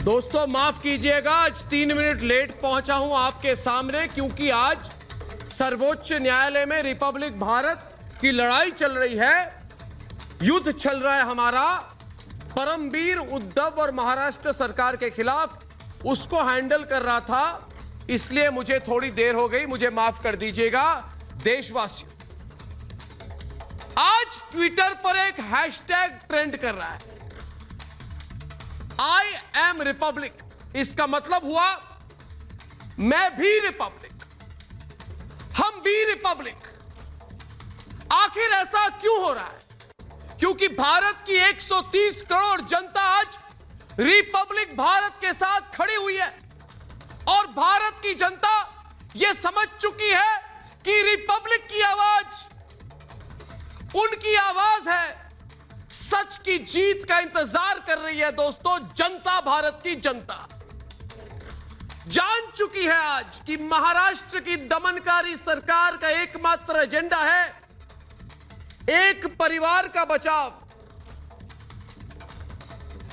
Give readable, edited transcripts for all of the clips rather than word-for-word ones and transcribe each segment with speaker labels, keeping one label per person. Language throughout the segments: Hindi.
Speaker 1: दोस्तों माफ कीजिएगा, आज 3 मिनट लेट पहुंचा हूं आपके सामने, क्योंकि आज सर्वोच्च न्यायालय में रिपब्लिक भारत की लड़ाई चल रही है, युद्ध चल रहा है हमारा परमवीर उद्धव और महाराष्ट्र सरकार के खिलाफ। उसको हैंडल कर रहा था, इसलिए मुझे थोड़ी देर हो गई, मुझे माफ कर दीजिएगा। देशवासियों, आज ट्विटर पर एक हैशटैग ट्रेंड कर रहा है, आई एम रिपब्लिक। इसका मतलब हुआ मैं भी रिपब्लिक, हम भी रिपब्लिक। आखिर ऐसा क्यों हो रहा है? क्योंकि भारत की 130 करोड़ जनता आज रिपब्लिक भारत के साथ खड़ी हुई है, और भारत की जनता यह समझ चुकी है कि रिपब्लिक की आवाज उनकी आवाज है। सच की जीत का इंतजार कर रही है दोस्तों जनता, भारत की जनता जान चुकी है आज कि महाराष्ट्र की दमनकारी सरकार का एकमात्र एजेंडा है एक परिवार का बचाव,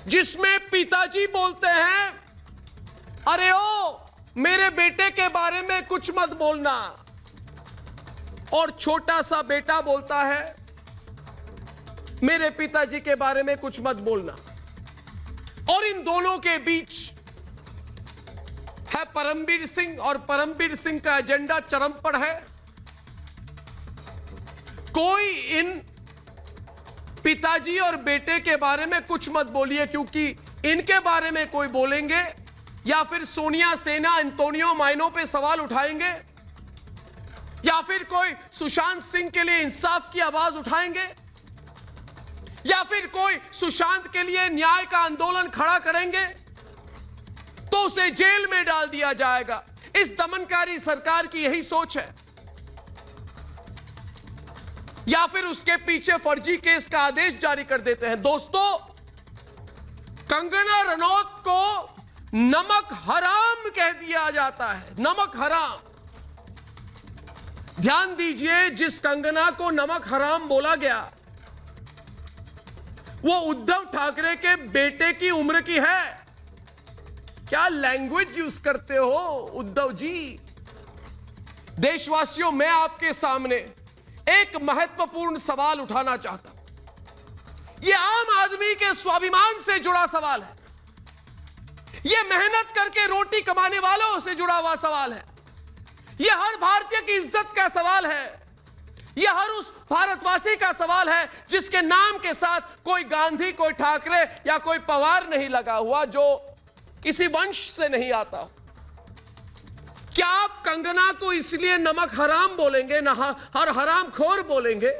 Speaker 1: जिसमें पिताजी बोलते हैं अरे ओ मेरे बेटे के बारे में कुछ मत बोलना, और छोटा सा बेटा बोलता है मेरे पिताजी के बारे में कुछ मत बोलना। और इन दोनों के बीच है परमवीर सिंह, और परमवीर सिंह का एजेंडा चरम पर है। कोई इन पिताजी और बेटे के बारे में कुछ मत बोलिए, क्योंकि इनके बारे में कोई बोलेंगे या फिर सोनिया सेना एंटोनियो माइनो पे सवाल उठाएंगे, या फिर कोई सुशांत सिंह के लिए इंसाफ की आवाज उठाएंगे, या फिर कोई सुशांत के लिए न्याय का आंदोलन खड़ा करेंगे, तो उसे जेल में डाल दिया जाएगा। इस दमनकारी सरकार की यही सोच है, या फिर उसके पीछे फर्जी केस का आदेश जारी कर देते हैं। दोस्तों, कंगना रनौत को नमक हराम कह दिया जाता है, नमक हराम। ध्यान दीजिए, जिस कंगना को नमक हराम बोला गया वो उद्धव ठाकरे के बेटे की उम्र की है। क्या लैंग्वेज यूज करते हो उद्धव जी। देशवासियों, मैं आपके सामने एक महत्वपूर्ण सवाल उठाना चाहता हूं। यह आम आदमी के स्वाभिमान से जुड़ा सवाल है, यह मेहनत करके रोटी कमाने वालों से जुड़ा हुआ सवाल है, यह हर भारतीय की इज्जत का सवाल है, यह हर उस भारतवासी का सवाल है जिसके नाम के साथ कोई गांधी, कोई ठाकरे या कोई पवार नहीं लगा हुआ, जो किसी वंश से नहीं आता। क्या आप कंगना को इसलिए नमक हराम बोलेंगे, हर हराम खोर बोलेंगे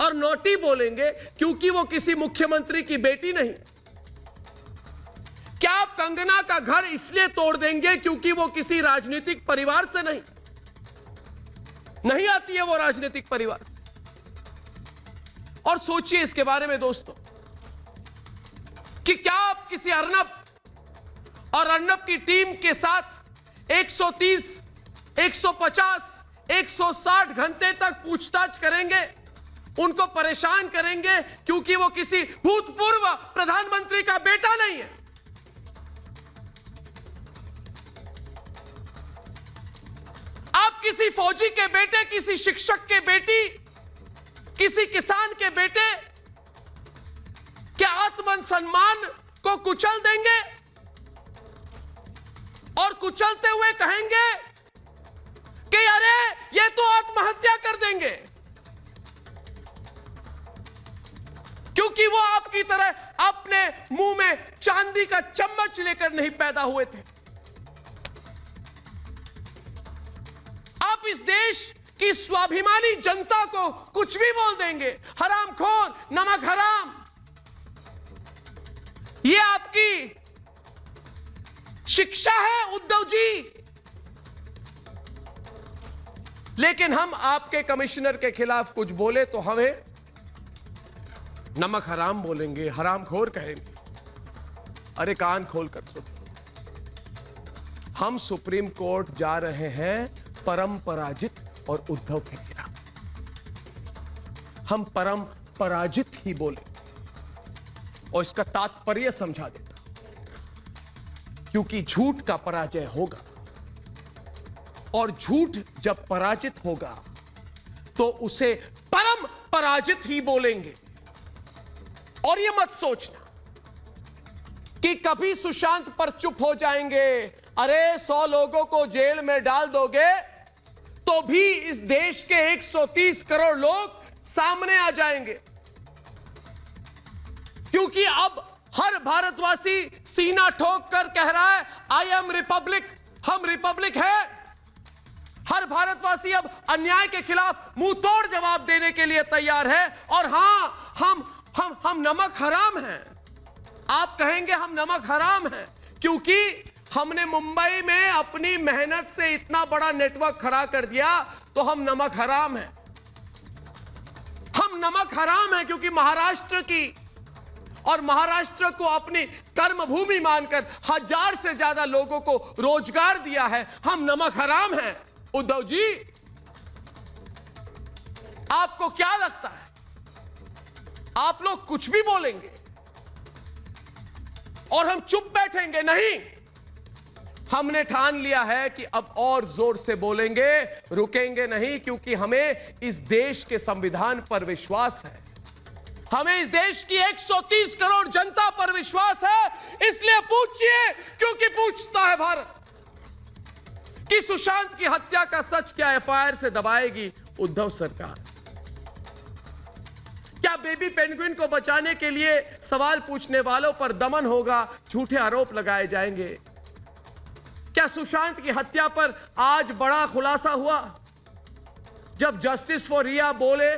Speaker 1: और नोटी बोलेंगे क्योंकि वो किसी मुख्यमंत्री की बेटी नहीं? क्या आप कंगना का घर इसलिए तोड़ देंगे क्योंकि वो किसी राजनीतिक परिवार से नहीं आती है वो राजनीतिक परिवार से? और सोचिए इसके बारे में दोस्तों कि क्या आप किसी अर्नब और अर्नब की टीम के साथ 130, 150, 160 घंटे तक पूछताछ करेंगे, उनको परेशान करेंगे क्योंकि वो किसी भूतपूर्व प्रधानमंत्री का बेटा नहीं है? आप किसी फौजी के बेटे, किसी शिक्षक के बेटी, किसी किसान के बेटे के आत्म सम्मान को कुचल देंगे और कुचलते हुए कहेंगे कि अरे ये तो आत्महत्या कर देंगे, क्योंकि वो आपकी तरह अपने मुंह में चांदी का चम्मच लेकर नहीं पैदा हुए थे। आप इस देश की स्वाभिमानी जनता को कुछ भी बोल देंगे, हरामखोर, नमक हराम। ये आपकी शिक्षा है उद्धव जी। लेकिन हम आपके कमिश्नर के खिलाफ कुछ बोले तो हमें नमक हराम बोलेंगे, हरामखोर कहेंगे। अरे कान खोल कर सुनो, हम सुप्रीम कोर्ट जा रहे हैं परम पराजित और उद्धव के खिलाफ। हम परम पराजित ही बोले, और इसका तात्पर्य समझा देता हूं। क्योंकि झूठ का पराजय होगा, और झूठ जब पराजित होगा तो उसे परम पराजित ही बोलेंगे। और ये मत सोचना कि कभी सुशांत पर चुप हो जाएंगे। अरे 100 लोगों को जेल में डाल दोगे तो भी इस देश के 130 करोड़ लोग सामने आ जाएंगे, क्योंकि अब हर भारतवासी सीना ठोक कर कह रहा है आई एम रिपब्लिक, हम रिपब्लिक है। हर भारतवासी अब अन्याय के खिलाफ मुंह तोड़ जवाब देने के लिए तैयार है। और हां, हम नमक हराम हैं। आप कहेंगे हम नमक हराम हैं क्योंकि हमने मुंबई में अपनी मेहनत से इतना बड़ा नेटवर्क खड़ा कर दिया, तो हम नमक हराम हैं। हम नमक हराम हैं क्योंकि महाराष्ट्र की और महाराष्ट्र को अपनी कर्मभूमि मानकर 1000 से ज्यादा लोगों को रोजगार दिया है। हम नमक हराम हैं। उद्धव जी, आपको क्या लगता है आप लोग कुछ भी बोलेंगे और हम चुप बैठेंगे? नहीं, हमने ठान लिया है कि अब और जोर से बोलेंगे, रुकेंगे नहीं, क्योंकि हमें इस देश के संविधान पर विश्वास है, हमें इस देश की 130 करोड़ जनता पर विश्वास है। इसलिए पूछिए, क्योंकि पूछता है भारत कि सुशांत की हत्या का सच क्या एफआईआर से दबाएगी उद्धव सरकार? क्या बेबी पेंगुइन को बचाने के लिए सवाल पूछने वालों पर दमन होगा, झूठे आरोप लगाए जाएंगे? क्या सुशांत की हत्या पर आज बड़ा खुलासा हुआ? जब जस्टिस फॉर रिया बोले,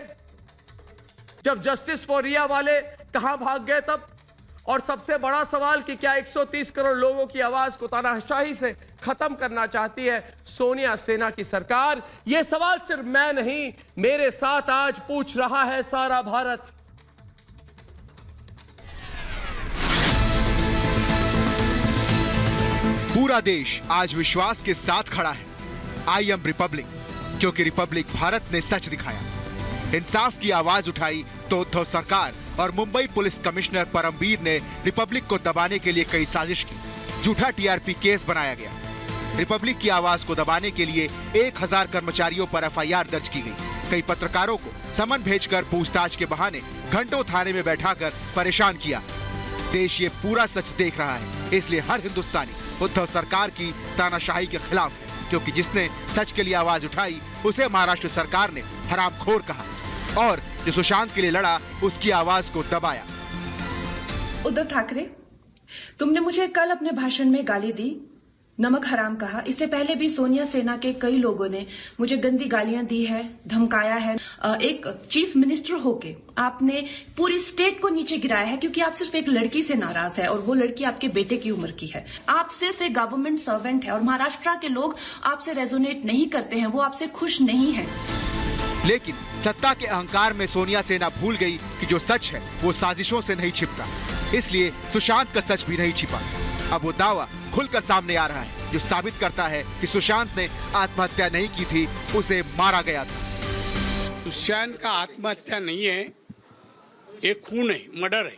Speaker 1: जब जस्टिस फॉर रिया वाले कहां भाग गए तब? और सबसे बड़ा सवाल कि क्या 130 करोड़ लोगों की आवाज को तानाशाही से खत्म करना चाहती है सोनिया सेना की सरकार? यह सवाल सिर्फ मैं नहीं, मेरे साथ आज पूछ रहा है सारा भारत।
Speaker 2: पूरा देश आज विश्वास के साथ खड़ा है, आई एम रिपब्लिक, क्योंकि रिपब्लिक भारत ने सच दिखाया, इंसाफ की आवाज उठाई तो उद्धव सरकार और मुंबई पुलिस कमिश्नर परमबीर ने रिपब्लिक को दबाने के लिए कई साजिश की, झूठा टीआरपी केस बनाया गया। रिपब्लिक की आवाज को दबाने के लिए 1000 कर्मचारियों पर एफआईआर दर्ज की गई। कई पत्रकारों को समन भेजकर पूछताछ के बहाने घंटों थाने में बैठाकर परेशान किया। देश ये पूरा सच देख रहा है, इसलिए हर हिंदुस्तानी उद्धव सरकार की तानाशाही के खिलाफ है, क्योंकि जिसने सच के लिए आवाज उठाई उसे महाराष्ट्र सरकार ने हरामखोर कहा, और जो सुशांत के लिए लड़ा उसकी आवाज को दबाया।
Speaker 3: उद्धव ठाकरे, तुमने मुझे कल अपने भाषण में गाली दी, नमक हराम कहा। इससे पहले भी सोनिया सेना के कई लोगों ने मुझे गंदी गालियां दी है, धमकाया है। एक चीफ मिनिस्टर होके आपने पूरी स्टेट को नीचे गिराया है, क्योंकि आप सिर्फ एक लड़की से नाराज है और वो लड़की आपके बेटे की उम्र की है। आप सिर्फ एक गवर्नमेंट सर्वेंट है और महाराष्ट्र के लोग आपसे रेजोनेट नहीं करते हैं, वो आपसे खुश नहीं है।
Speaker 2: लेकिन सत्ता के अहंकार में सोनिया सेना भूल गई कि जो सच है वो साजिशों से नहीं छिपता, इसलिए सुशांत का सच भी नहीं छिपा। अब वो दावा खुलकर सामने आ रहा है, जो साबित करता है कि सुशांत ने आत्महत्या नहीं की थी, उसे मारा गया था।
Speaker 4: सुशांत का आत्महत्या नहीं है, एक खून है, मर्डर है,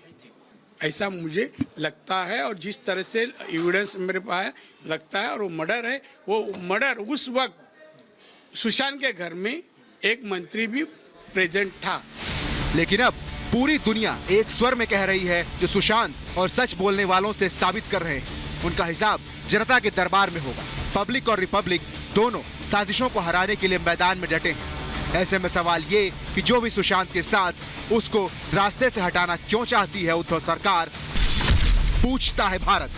Speaker 4: ऐसा मुझे लगता है। और जिस तरह से एविडेंस मेरे पास लगता है, और वो मर्डर है, वो मर्डर उस वक्त सुशांत के घर में एक मंत्री भी प्रेजेंट था।
Speaker 2: लेकिन अब पूरी दुनिया एक स्वर में कह रही है, जो सुशांत और सच बोलने वालों से साबित कर रहे हैं, उनका हिसाब जनता के दरबार में होगा। पब्लिक और रिपब्लिक दोनों साजिशों को हराने के लिए मैदान में डटे हैं। ऐसे में सवाल ये कि जो भी सुशांत के साथ, उसको रास्ते से हटाना क्यों चाहती है उद्धव सरकार, पूछता है भारत।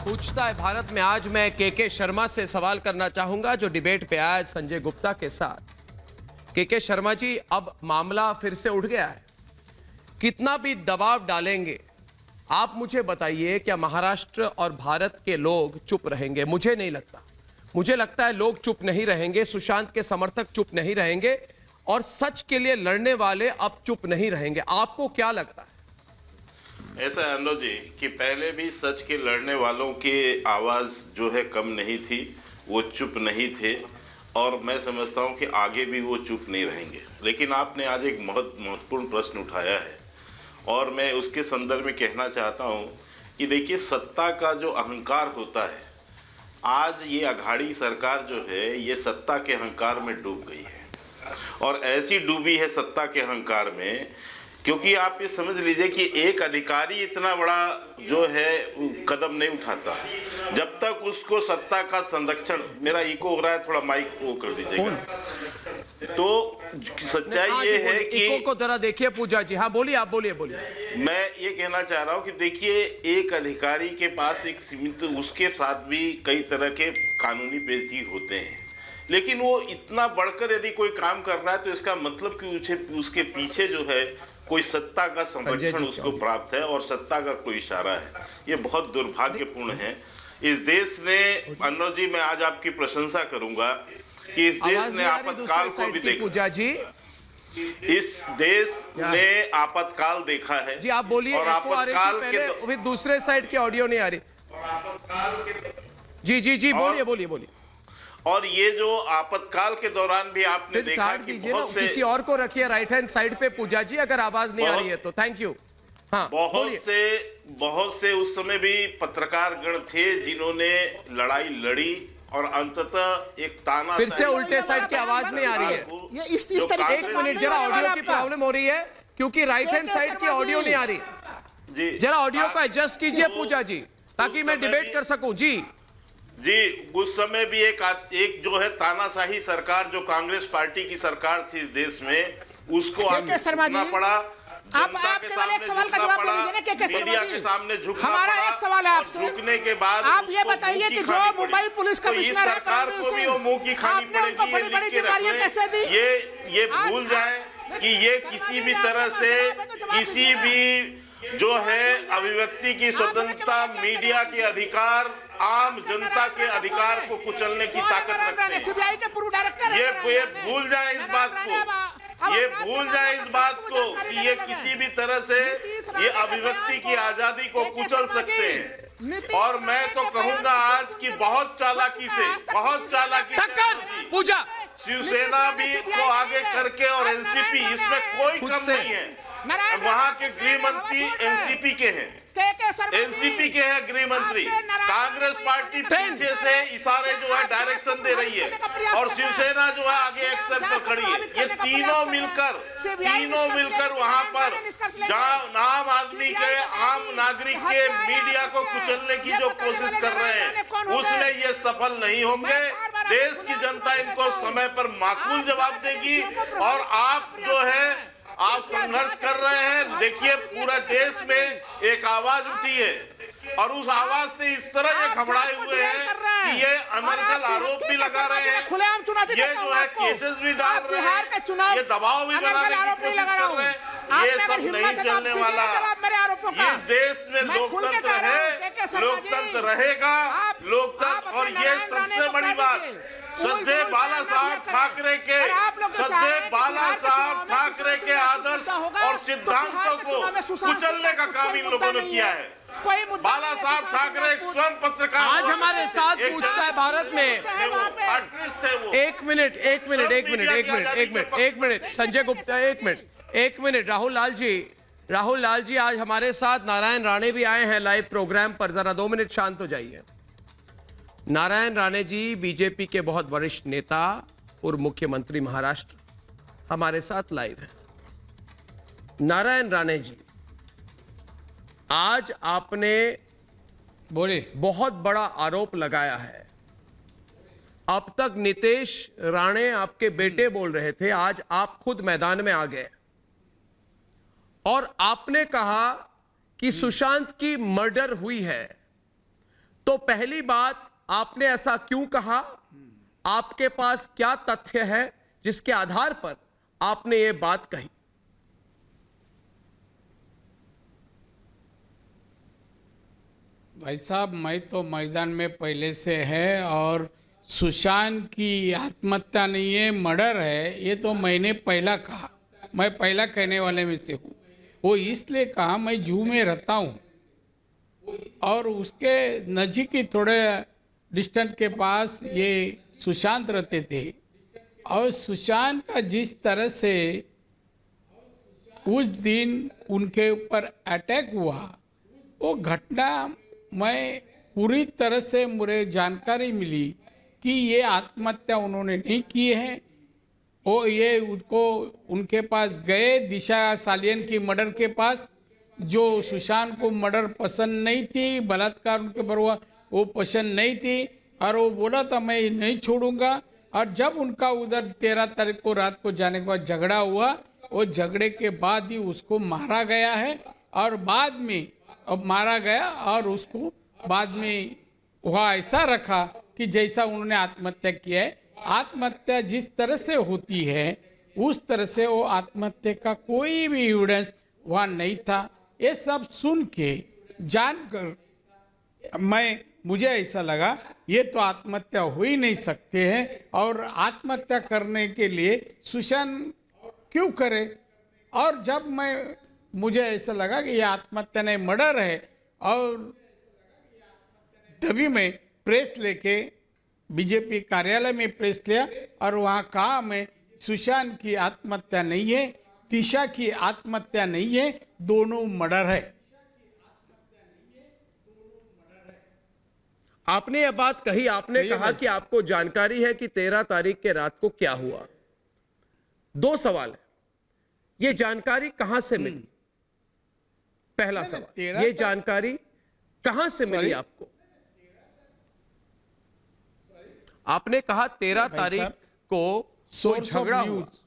Speaker 1: पूछता है भारत में आज मैं के शर्मा से सवाल करना चाहूंगा, जो डिबेट पे आया संजय गुप्ता के साथ। के शर्मा जी, अब मामला फिर से उठ गया है, कितना भी दबाव डालेंगे आप मुझे बताइए, क्या महाराष्ट्र और भारत के लोग चुप रहेंगे? मुझे नहीं लगता। मुझे लगता है लोग चुप नहीं रहेंगे, सुशांत के समर्थक चुप नहीं रहेंगे, और सच के लिए लड़ने वाले अब चुप नहीं रहेंगे। आपको क्या लगता है?
Speaker 5: ऐसा है अनुज जी कि पहले भी सच के लड़ने वालों की आवाज़ जो है कम नहीं थी, वो चुप नहीं थे, और मैं समझता हूँ कि आगे भी वो चुप नहीं रहेंगे। लेकिन आपने आज एक बहुत महत्वपूर्ण प्रश्न उठाया है, और मैं उसके संदर्भ में कहना चाहता हूँ कि देखिए सत्ता का जो अहंकार होता है, आज ये अघाड़ी सरकार जो है ये सत्ता के अहंकार में डूब गई है, और ऐसी डूबी है सत्ता के अहंकार में, क्योंकि आप ये समझ लीजिए कि एक अधिकारी इतना बड़ा जो है कदम नहीं उठाता जब तक उसको सत्ता का संरक्षण, मेरा इको हो रहा है, थोड़ा माइक वो कर दीजिएगा। तो सच्चाई ये है कि
Speaker 1: इको को जरा देखिए पूजा जी। हाँ बोलिए, आप बोलिए।
Speaker 5: मैं ये कहना चाह रहा हूँ कि देखिए एक अधिकारी के पास एक सीमित, उसके साथ भी कई तरह के कानूनी पेशी होते हैं, लेकिन वो इतना बढ़कर यदि कोई काम कर रहा है तो इसका मतलब कि उसके पीछे जो है कोई सत्ता का संरक्षण उसको प्राप्त है और सत्ता का कोई इशारा है। ये बहुत दुर्भाग्यपूर्ण है। इस देश ने, अनुज जी मैं आज आपकी प्रशंसा करूंगा कि इस देश ने आपातकाल को भी देखा।
Speaker 1: पूजा जी,
Speaker 5: इस देश ने आपातकाल देखा है
Speaker 1: जी आप बोलिए।
Speaker 5: और आपातकाल के
Speaker 1: फिर दूसरे साइड की ऑडियो नहीं आ रही। जी बोलिए।
Speaker 5: और ये जो आपातकाल के दौरान भी आपने देखा कि बहुत से,
Speaker 1: किसी और को रखिए राइट हैंड साइड पे पूजा जी, अगर आवाज नहीं आ रही है तो। Thank you. हाँ,
Speaker 5: बहुत से उस समय भी पत्रकार गण थे जिन्होंने लड़ाई लड़ी और अंततः एक ताना,
Speaker 1: फिर से उल्टे साइड की आवाज नहीं आ रही है।
Speaker 6: ये इस तरीके
Speaker 1: एक मिनट, जरा ऑडियो की प्रॉब्लम हो रही है क्योंकि राइट हैंड साइड की ऑडियो नहीं आ रही।
Speaker 5: जी
Speaker 1: जरा ऑडियो को एडजस्ट कीजिए पूजा जी, ताकि मैं डिबेट कर सकूं।
Speaker 5: जी उस समय भी एक जो है तानाशाही सरकार, जो कांग्रेस पार्टी की सरकार थी इस देश में, उसको झुकना पड़ा।
Speaker 6: आप केवल एक सवाल का जवाब दे दीजिए ना, के शर्मा
Speaker 5: मीडिया
Speaker 6: जी,
Speaker 5: के सामने झुकना
Speaker 6: हमारा
Speaker 5: पड़ा।
Speaker 6: एक सवाल है आपसे,
Speaker 5: झुकने के बाद
Speaker 6: आप ये बताइए कि जो मुंबई पुलिस कमिश्नर है
Speaker 5: सरकार को भी वो मुंह की खानी पड़ेगी,
Speaker 6: बड़ी बड़ी जिम्मेदारियां कैसे दी?
Speaker 5: ये भूल जाए कि ये किसी भी तरह से किसी भी जो है अभिव्यक्ति की स्वतंत्रता, मीडिया के अधिकार, आम जनता के अधिकार को कुचलने की ताकत रखते हैं।
Speaker 6: सीबीआई के पूर्व डायरेक्टर
Speaker 5: ये भूल जाए इस बात को, ये भूल जाए इस बात को कि ये किसी भी तरह से ये अभिव्यक्ति की आजादी को कुचल सकते हैं। और मैं तो कहूंगा आज की बहुत चालाकी से
Speaker 1: पूजा
Speaker 5: शिवसेना भी को आगे करके, और एनसीपी, इसमें कोई कम नहीं है। वहाँ के गृह मंत्री एनसीपी के हैं, एनसीपी के हैं गृह मंत्री। कांग्रेस पार्टी पीछे से इशारे जो है डायरेक्शन दे रही है, और शिवसेना जो है आगे एक्शन पर खड़ी है। ये तीनों मिलकर वहां पर जहां आम आदमी के, आम नागरिक के मीडिया को कुचलने की जो कोशिश कर रहे हैं, उसमें ये सफल नहीं होंगे। देश की जनता इनको समय पर माकूल जवाब देगी। और आप जो है आप संघर्ष कर रहे हैं, देखिए पूरा देश में एक आवाज उठी है, और उस आवाज से इस तरह ये घबराए हुए हैं कि ये अनर्गल आरोप भी लगा रहे हैं, ये जो है केसेस भी डाल रहे हैं, ये दबाव भी बनाने की कोशिश कर रहे हैं। ये सब नहीं चलने वाला। इस देश में लोकतंत्र है, लोकतंत्र रहेगा, लोकतंत्र। और ये सबसे बड़ी बात, श्रद्धेय बाला साहब ठाकरे के आदर्श और सिद्धांतों को कुचलने का काम इन लोगों ने किया है। बाला साहब ठाकरे स्वयं पत्रकार,
Speaker 1: आज हमारे साथ पूछता है भारत में। एक मिनट संजय गुप्ता, एक मिनट राहुल लाल जी आज हमारे साथ नारायण राणे भी आए हैं लाइव प्रोग्राम पर। जरा 2 मिनट शांत हो जाइए। नारायण राणे जी बीजेपी के बहुत वरिष्ठ नेता, पूर्व मुख्यमंत्री महाराष्ट्र, हमारे साथ लाइव हैं। नारायण राणे जी, आज आपने
Speaker 7: बोले
Speaker 1: बहुत बड़ा आरोप लगाया है। अब तक नितेश राणे आपके बेटे बोल रहे थे, आज आप खुद मैदान में आ गए और आपने कहा कि सुशांत की मर्डर हुई है। तो पहली बात, आपने ऐसा क्यों कहा? आपके पास क्या तथ्य है जिसके आधार पर आपने ये बात कही?
Speaker 7: भाई साहब, मैं तो मैदान में पहले से है, और सुशांत की आत्महत्या नहीं है, मर्डर है, ये तो मैंने पहला कहा। मैं पहला कहने वाले में से हूँ। वो इसलिए कहा, मैं जू में रहता हूँ और उसके नजीक ही थोड़े डिस्टेंस के पास ये सुशांत रहते थे, और सुशांत का जिस तरह से उस दिन उनके ऊपर अटैक हुआ, वो घटना मैं पूरी तरह से मुझे जानकारी मिली कि ये आत्महत्या उन्होंने नहीं की है। वो ये उनको उनके पास गए दिशा सालियन की मर्डर के पास, जो सुशांत को मर्डर पसंद नहीं थी, बलात्कार उनके पर हुआ वो पसंद नहीं थी, और वो बोला था मैं नहीं छोड़ूंगा। और जब उनका उधर 13 तारीख को रात को जाने के बाद झगड़ा हुआ, वो झगड़े के बाद ही उसको मारा गया है। और बाद में अब मारा गया और उसको बाद में वहाँ ऐसा रखा कि जैसा उन्होंने आत्महत्या किया है। आत्महत्या जिस तरह से होती है उस तरह से वो आत्महत्या का कोई भी एविडेंस वहाँ नहीं था। ये सब सुन के जानकर मुझे ऐसा लगा ये तो आत्महत्या हो ही नहीं सकते हैं, और आत्महत्या करने के लिए सुशांत क्यों करे। और जब मुझे ऐसा लगा कि ये आत्महत्या नहीं मर्डर है, और तभी मैं प्रेस लेके बीजेपी कार्यालय में प्रेस लिया और वहाँ कहा मैं सुशांत की आत्महत्या नहीं है, दिशा की आत्महत्या नहीं है, दोनों मर्डर है।
Speaker 1: आपने यह बात कही, आपने कहा कि आपको जानकारी है कि 13 तारीख के रात को क्या हुआ। दो सवाल है, ये जानकारी कहां से मिली? पहला सवाल, ये जानकारी कहां से मिली आपको? आपने कहा 13 तारीख को
Speaker 7: सोर्स ऑफ
Speaker 1: झगड़ा हुआ।
Speaker 7: न्यूज,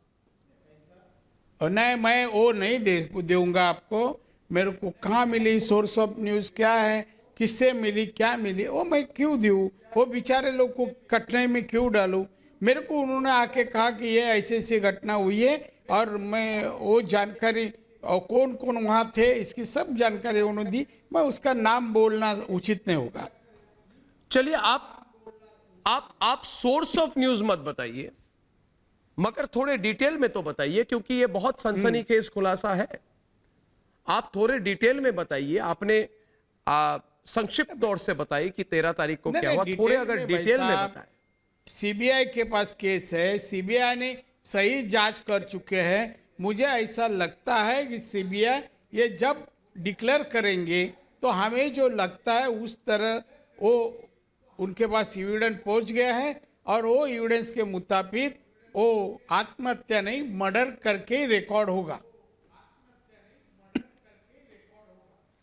Speaker 7: और नहीं मैं वो नहीं दूंगा आपको। मेरे को कहाँ मिली सोर्स ऑफ न्यूज, क्या है, किससे मिली, क्या मिली, वो मैं क्यों दूँ? वो बेचारे लोग को कठिनाई में क्यों डालूं? मेरे को उन्होंने आके कहा कि ये ऐसी ऐसी घटना हुई है, और मैं वो जानकारी और कौन कौन वहाँ थे इसकी सब जानकारी उन्होंने दी। मैं उसका नाम बोलना उचित नहीं होगा।
Speaker 1: चलिए, आप सोर्स ऑफ न्यूज मत बताइए, मगर थोड़े डिटेल में तो बताइए, क्योंकि ये बहुत सनसनीखेज खुलासा है। आप थोड़े डिटेल में बताइए। आपने संक्षिप्त तौर से बताइए कि 13 तारीख को क्या हुआ, थोड़े अगर डिटेल में बताएं।
Speaker 7: सीबीआई के पास केस है, सीबीआई ने सही जांच कर चुके हैं। मुझे ऐसा लगता है कि सीबीआई ये जब डिक्लेयर करेंगे तो हमें जो लगता है उस तरह वो उनके पास एविडेंस पहुंच गया है, और वो एविडेंस के मुताबिक वो आत्महत्या नहीं मर्डर करके रिकॉर्ड होगा।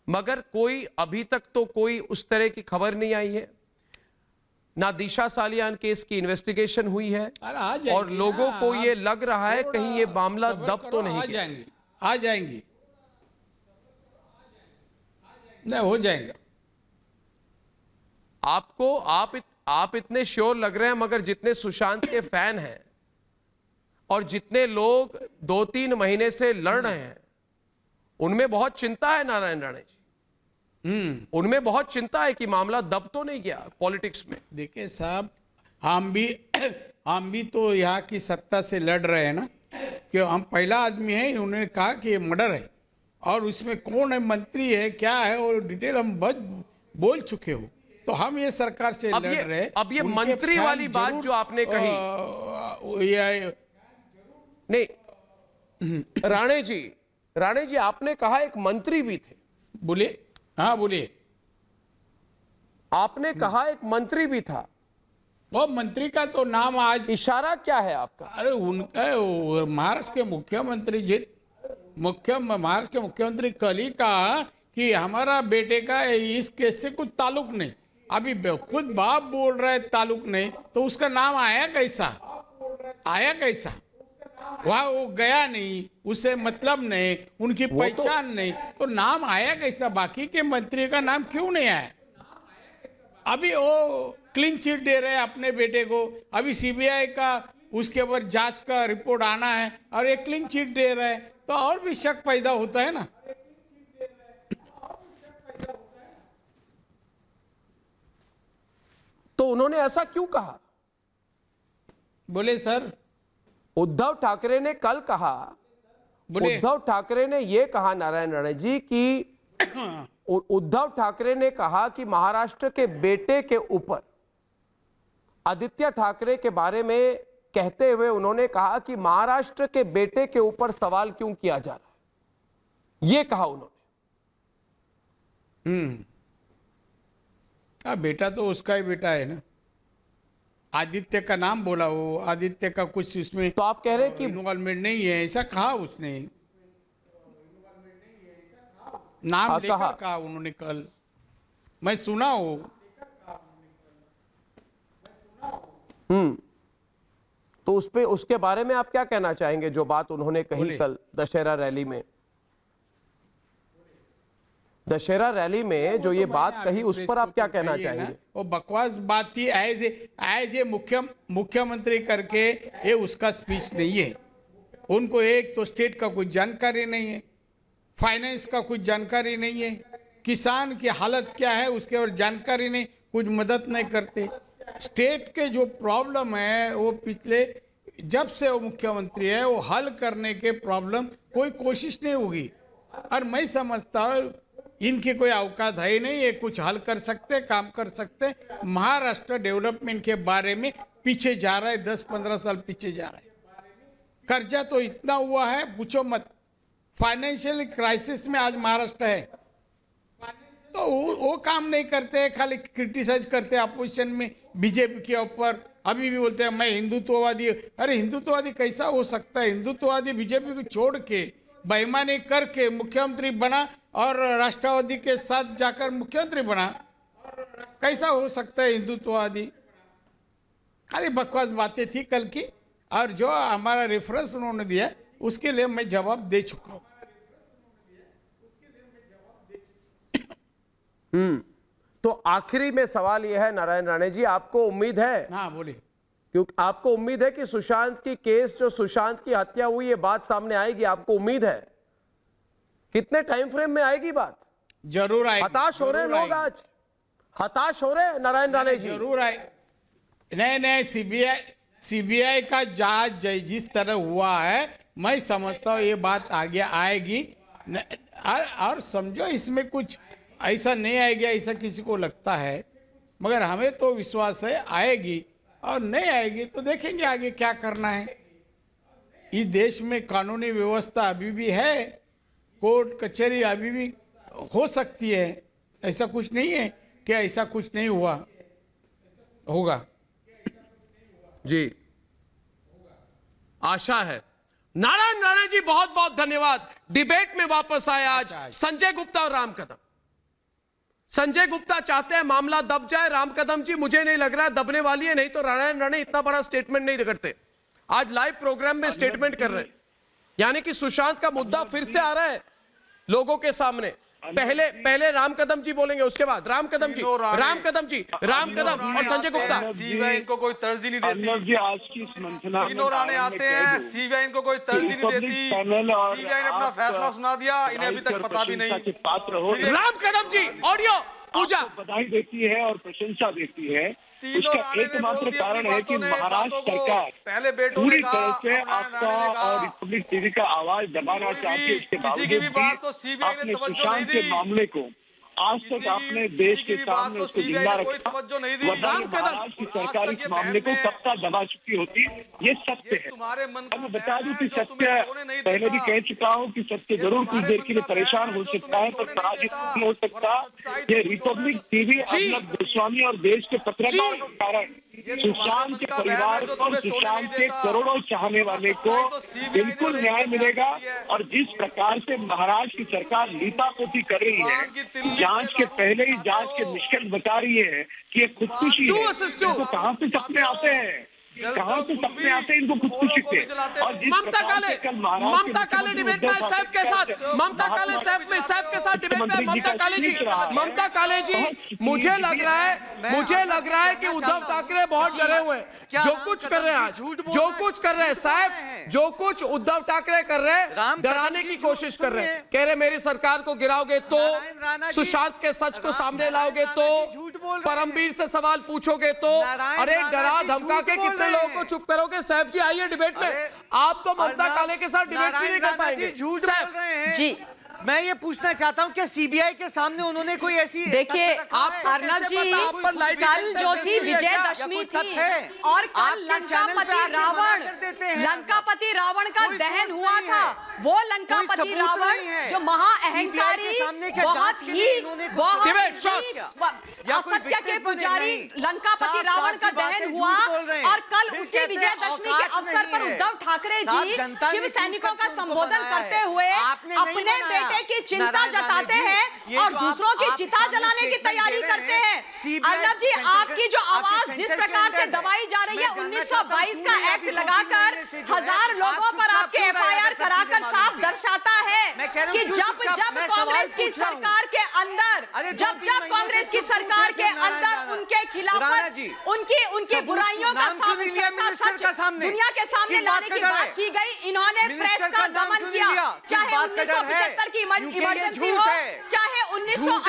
Speaker 1: मगर कोई अभी तक तो कोई उस तरह की खबर नहीं आई है, ना दिशा सालियान केस की इन्वेस्टिगेशन हुई है, और लोगों को ये लग रहा है कहीं ये मामला दब तो नहीं गया।
Speaker 7: आ जाएंगी नहीं, हो जाएगा।
Speaker 1: आपको आप इतने श्योर लग रहे हैं, मगर जितने सुशांत के फैन हैं और जितने लोग 2-3 महीने से लड़ रहे हैं, उनमें बहुत चिंता है नारायण राणे जी। उनमें बहुत चिंता है कि मामला दब तो नहीं गया पॉलिटिक्स में।
Speaker 7: देखिए साहब, हम भी तो यहाँ की सत्ता से लड़ रहे हैं ना, कि हम पहला आदमी है। उन्होंने कहा कि ये मर्डर है, और उसमें कौन है, मंत्री है, क्या है, और डिटेल हम बहुत बोल चुके हो। तो हम ये सरकार से लड़ रहे हैं।
Speaker 1: अब ये मंत्री वाली बात जो आपने कही, नहीं राणे जी आपने कहा एक मंत्री भी थे।
Speaker 7: बोलिए। हाँ बोलिए।
Speaker 1: आपने कहा एक मंत्री भी था,
Speaker 7: वो मंत्री का तो नाम आज
Speaker 1: इशारा क्या है आपका?
Speaker 7: अरे उनका महाराष्ट्र के मुख्यमंत्री जी, महाराष्ट्र के मुख्यमंत्री कल ही कहा कि हमारा बेटे का इस केस से कुछ ताल्लुक नहीं। अभी खुद बाप बोल रहा है ताल्लुक नहीं, तो उसका नाम आया कैसा? वहाँ वो गया नहीं, उसे मतलब नहीं, उनकी पहचान नहीं, तो नाम आया कैसा? बाकी के मंत्री का नाम क्यों नहीं आया? अभी वो क्लीन चिट दे रहे हैं अपने बेटे को। अभी सीबीआई का उसके ऊपर जांच का रिपोर्ट आना है, और एक क्लीन चिट दे रहे हैं, तो और भी शक पैदा होता है ना।
Speaker 1: तो उन्होंने ऐसा क्यों कहा?
Speaker 7: बोले सर,
Speaker 1: उद्धव ठाकरे ने कल कहा, उद्धव ठाकरे ने यह कहा नारायण राणे जी कि उद्धव ठाकरे ने कहा कि महाराष्ट्र के बेटे के ऊपर, आदित्य ठाकरे के बारे में कहते हुए उन्होंने कहा कि महाराष्ट्र के बेटे के ऊपर सवाल क्यों किया जा रहा है, यह कहा उन्होंने।
Speaker 7: बेटा तो उसका ही बेटा है ना। आदित्य का नाम बोला, वो आदित्य का कुछ उसमें
Speaker 1: तो आप कह रहे हैं कि
Speaker 7: इन्वॉल्वमेंट नहीं है, ऐसा कहा उसने, नाम लेकर कहा उन्होंने कल, मैं सुना हो।
Speaker 1: तो उस पे उसके बारे में आप क्या कहना चाहेंगे जो बात उन्होंने कही कल दशहरा रैली में? दशहरा रैली में जो ये बात कही उस पर आप क्या कहना चाहेंगे?
Speaker 7: वो बकवास बात थी। एज ए मुख्यमंत्री करके ये उसका स्पीच नहीं है। उनको एक तो स्टेट का कुछ जानकारी नहीं है, फाइनेंस का कुछ जानकारी नहीं है, किसान की हालत क्या है उसके और जानकारी नहीं, कुछ मदद नहीं करते। स्टेट के जो प्रॉब्लम है वो पिछले जब से वो मुख्यमंत्री है वो हल करने के प्रॉब्लम कोई कोशिश नहीं होगी। और मैं समझता हूँ इनकी कोई औकात है ही नहीं, ये कुछ हल कर सकते, काम कर सकते। महाराष्ट्र डेवलपमेंट के बारे में पीछे जा रहा है, 10-15 साल पीछे जा रहा है। कर्जा तो इतना हुआ है पूछो मत, फाइनेंशियल क्राइसिस में आज महाराष्ट्र है। तो वो काम नहीं करते, खाली क्रिटिसाइज करते अपोजिशन में बीजेपी के ऊपर। अभी भी बोलते हैं मैं हिंदुत्ववादी। अरे हिंदुत्ववादी कैसा हो सकता है? हिंदुत्ववादी बीजेपी को छोड़ के बेईमानी करके मुख्यमंत्री बना और राष्ट्रवादी के साथ जाकर मुख्यमंत्री बना, कैसा हो सकता है हिंदुत्ववादी? खाली बकवास बातें थी कल की, और जो हमारा रेफरेंस उन्होंने दिया उसके लिए मैं जवाब दे चुका हूँ।
Speaker 1: तो आखिरी में सवाल यह है नारायण राणे जी, आपको उम्मीद है?
Speaker 7: हाँ बोलिए।
Speaker 1: क्योंकि आपको उम्मीद है कि सुशांत की केस, जो सुशांत की हत्या हुई, ये बात सामने आएगी? आपको उम्मीद है? कितने टाइम फ्रेम में आएगी बात?
Speaker 7: जरूर आएगी।
Speaker 1: हताश हो रहे हैं लोग, आज हताश हो रहे हैं नारायण राणे जी।
Speaker 7: जरूर आए। नहीं, सीबीआई का जांच जिस तरह हुआ है, मैं समझता हूँ ये बात आगे आएगी। और समझो इसमें कुछ ऐसा नहीं आएगा, ऐसा किसी को लगता है, मगर हमें तो विश्वास है आएगी। और नहीं आएगी तो देखेंगे आगे क्या करना है। इस देश में कानूनी व्यवस्था अभी भी है, कोर्ट कचहरी अभी भी हो सकती है। ऐसा कुछ नहीं है कि ऐसा कुछ नहीं हुआ होगा।
Speaker 1: जी, आशा है। नारायण राणे जी बहुत बहुत धन्यवाद। डिबेट में वापस आए आज संजय गुप्ता और राम कदम। संजय गुप्ता चाहते हैं मामला दब जाए, राम कदम जी मुझे नहीं लग रहा है दबने वाली है, नहीं तो नारायण राणे इतना बड़ा स्टेटमेंट नहीं करते। आज लाइव प्रोग्राम में स्टेटमेंट कर रहे हैं, यानी कि सुशांत का मुद्दा फिर से आ रहा है लोगों के सामने। पहले राम कदम जी बोलेंगे, उसके बाद राम कदम जी और संजय गुप्ता।
Speaker 8: सीबीआई इनको कोई तरजीह नहीं देती।
Speaker 9: आज की इस मंथना
Speaker 8: तीनों राणे आते हैं, सीबीआई इनको कोई तरजीह नहीं देती। सीबीआई ने अपना फैसला सुना दिया, इन्हें अभी तक पता भी नहीं।
Speaker 9: पात्र हो
Speaker 1: राम कदम जी ऑडियो पूजा
Speaker 9: बधाई देती है और प्रशंसा देती है। उसका एकमात्र कारण है कि महाराष्ट्र सरकार पूरी तरह से आपका और रिपब्लिक टीवी का आवाज दबाना चाहती है। इसके बावजूद आपने सुशांत के मामले को आज तक आपने देश के सामने उसको जिंदा रखा। महाराष्ट्र की सरकार इस मामले को कब तक दबा चुकी होती, ये सत्य है। मैं बता दूं कि सत्य पहले भी कह चुका हूं कि सत्य जरूर कुछ देर के लिए परेशान हो सकता है, पर पराजित नहीं हो सकता। ये रिपब्लिक टीवी अर्नब गोस्वामी और देश के पत्रकारों के कारण सुशांत के परिवार को, सुशांत के करोड़ों चाहने वाले को बिल्कुल न्याय मिलेगा। और जिस प्रकार से महाराष्ट्र की सरकार लीपापोती कर रही है, जांच के पहले ही जांच के निष्कर्ष बता रही है कि ये खुदकुशी है, इनको कहां से सपने आते हैं, कहां से सपने आते हैं इनको खुदकुशी के। और
Speaker 1: ममता काले डिबेट में सैफ के साथ, ममता काले सैफ के साथ डिबेट में ममता काले जी मुझे लग रहा है कि उद्धव ठाकरे बहुत डरे हुए हैं। जो कुछ कर रहे हैं आज, जो कुछ कर रहे हैं सैफ, जो कुछ उद्धव ठाकरे कर रहे हैं, डराने की कोशिश कर रहे हैं। कह रहे मेरी सरकार को गिराओगे तो, सुशांत के सच को सामने लाओगे तो, परमवीर से सवाल पूछोगे तो, अरे डरा धमका के कितने लोगों को चुप करोगे? सैफ जी आइए डिबेट में। आप तो ममता काले के साथ डिबेट भी नहीं कर पाएंगे।
Speaker 10: झूठ बोल रहे हैं जी। मैं ये पूछना चाहता हूँ कि सीबीआई के सामने उन्होंने कोई ऐसी,
Speaker 11: देखिए अर्नब जी, कल जो थी विजयदशमी थी और कल लंकापति रावण का दहन हुआ था। वो लंकापति रावण जो महा अहंकारी
Speaker 10: सामने क्या
Speaker 11: बहुत
Speaker 10: जांच के लिए
Speaker 11: ही
Speaker 10: इन्होंने कुछ
Speaker 11: बहुत
Speaker 1: डिबेट,
Speaker 11: ही
Speaker 1: शॉट्स।
Speaker 10: या कोई
Speaker 11: असत्य के
Speaker 10: witness बने?
Speaker 11: पुजारी
Speaker 10: नहीं।
Speaker 11: लंकापति
Speaker 10: साफ
Speaker 11: रावण का
Speaker 10: साफ सी बात है,
Speaker 11: दहन
Speaker 10: झूठ
Speaker 11: हुआ
Speaker 10: बोल रहे हैं।
Speaker 11: और कल
Speaker 10: फिर
Speaker 11: उसी
Speaker 10: कहते हैं
Speaker 11: विजयदशमी के
Speaker 10: औकात
Speaker 11: अवसर पर
Speaker 10: नहीं है।
Speaker 11: उद्धव ठाकरे
Speaker 10: साहब,
Speaker 11: जी
Speaker 10: जनता ने
Speaker 11: शिव
Speaker 10: चूज
Speaker 11: सैनिकों का
Speaker 10: करके उनको
Speaker 11: संबोधन
Speaker 10: बनाया
Speaker 11: करते
Speaker 10: है।
Speaker 11: हुए
Speaker 10: आपने नहीं
Speaker 11: अपने
Speaker 10: बनाया।
Speaker 11: बेटे की चिंता
Speaker 10: नारायण राणे
Speaker 11: जताते
Speaker 10: जी,
Speaker 11: हैं
Speaker 10: ये
Speaker 11: और
Speaker 10: जो
Speaker 11: दूसरों की
Speaker 10: आप
Speaker 11: चिता
Speaker 10: सामने
Speaker 11: जलाने की
Speaker 10: statement
Speaker 11: तैयारी
Speaker 10: दे रहे
Speaker 11: करते हैं।
Speaker 10: CBI
Speaker 11: अर्नब जी,
Speaker 10: सेंटर
Speaker 11: आपकी जो
Speaker 10: आपके
Speaker 11: आवाज
Speaker 10: सेंटर
Speaker 11: जिस
Speaker 10: के
Speaker 11: प्रकार से
Speaker 10: अंदर है।
Speaker 11: दबाई जा रही है
Speaker 10: मैं जानना
Speaker 11: 1922
Speaker 10: चाहता
Speaker 11: का
Speaker 10: हूं,
Speaker 11: एक्ट
Speaker 10: अभी 2-3
Speaker 11: लगाकर
Speaker 10: महीने से जो है,
Speaker 11: 1000 लोगों
Speaker 10: आप
Speaker 11: पर
Speaker 10: चुपचाप
Speaker 11: आपके
Speaker 10: क्यों रहे हैं?
Speaker 11: FIR
Speaker 10: सब
Speaker 11: कराकर
Speaker 10: चीजें
Speaker 11: साफ
Speaker 10: मालूम
Speaker 11: दर्शाता है
Speaker 10: मैं कह रहा हूं,
Speaker 11: कि
Speaker 10: क्यों
Speaker 11: जब
Speaker 10: चुपचाप?
Speaker 11: जब
Speaker 10: मैं
Speaker 11: कांग्रेस
Speaker 10: सवाल
Speaker 11: की
Speaker 10: पूछ रहा हूं।
Speaker 11: सरकार के अंदर
Speaker 10: अरे
Speaker 11: जब
Speaker 10: 2-3
Speaker 11: जब
Speaker 10: महीने
Speaker 11: कांग्रेस
Speaker 10: से
Speaker 11: की
Speaker 10: चुप क्यों
Speaker 11: सरकार
Speaker 10: थे
Speaker 11: के
Speaker 10: फिर नारायण
Speaker 11: अंदर
Speaker 10: राणा?
Speaker 11: उनके खिलाफ
Speaker 10: राणा जी,
Speaker 11: उनकी
Speaker 10: सबूत
Speaker 11: बुराइयों का
Speaker 10: नाम क्यों नहीं लिया
Speaker 11: साफ
Speaker 10: मिनिस्टर का सामने?
Speaker 11: दुनिया के सामने
Speaker 10: किस बात
Speaker 11: लाने
Speaker 10: का
Speaker 11: की
Speaker 10: डर
Speaker 11: बात
Speaker 10: है?
Speaker 11: की गई। इन्होंने प्रेस
Speaker 10: मिनिस्टर
Speaker 11: का
Speaker 10: का नाम
Speaker 11: दमन
Speaker 10: क्यों नहीं
Speaker 11: किया,
Speaker 10: लिया? किस
Speaker 11: चाहे
Speaker 10: बात का डर है?
Speaker 11: 1975 की
Speaker 10: क्योंकि ये
Speaker 11: इमरजेंसी
Speaker 10: झूठ
Speaker 11: हो,
Speaker 10: है।
Speaker 11: चाहे
Speaker 10: झूठ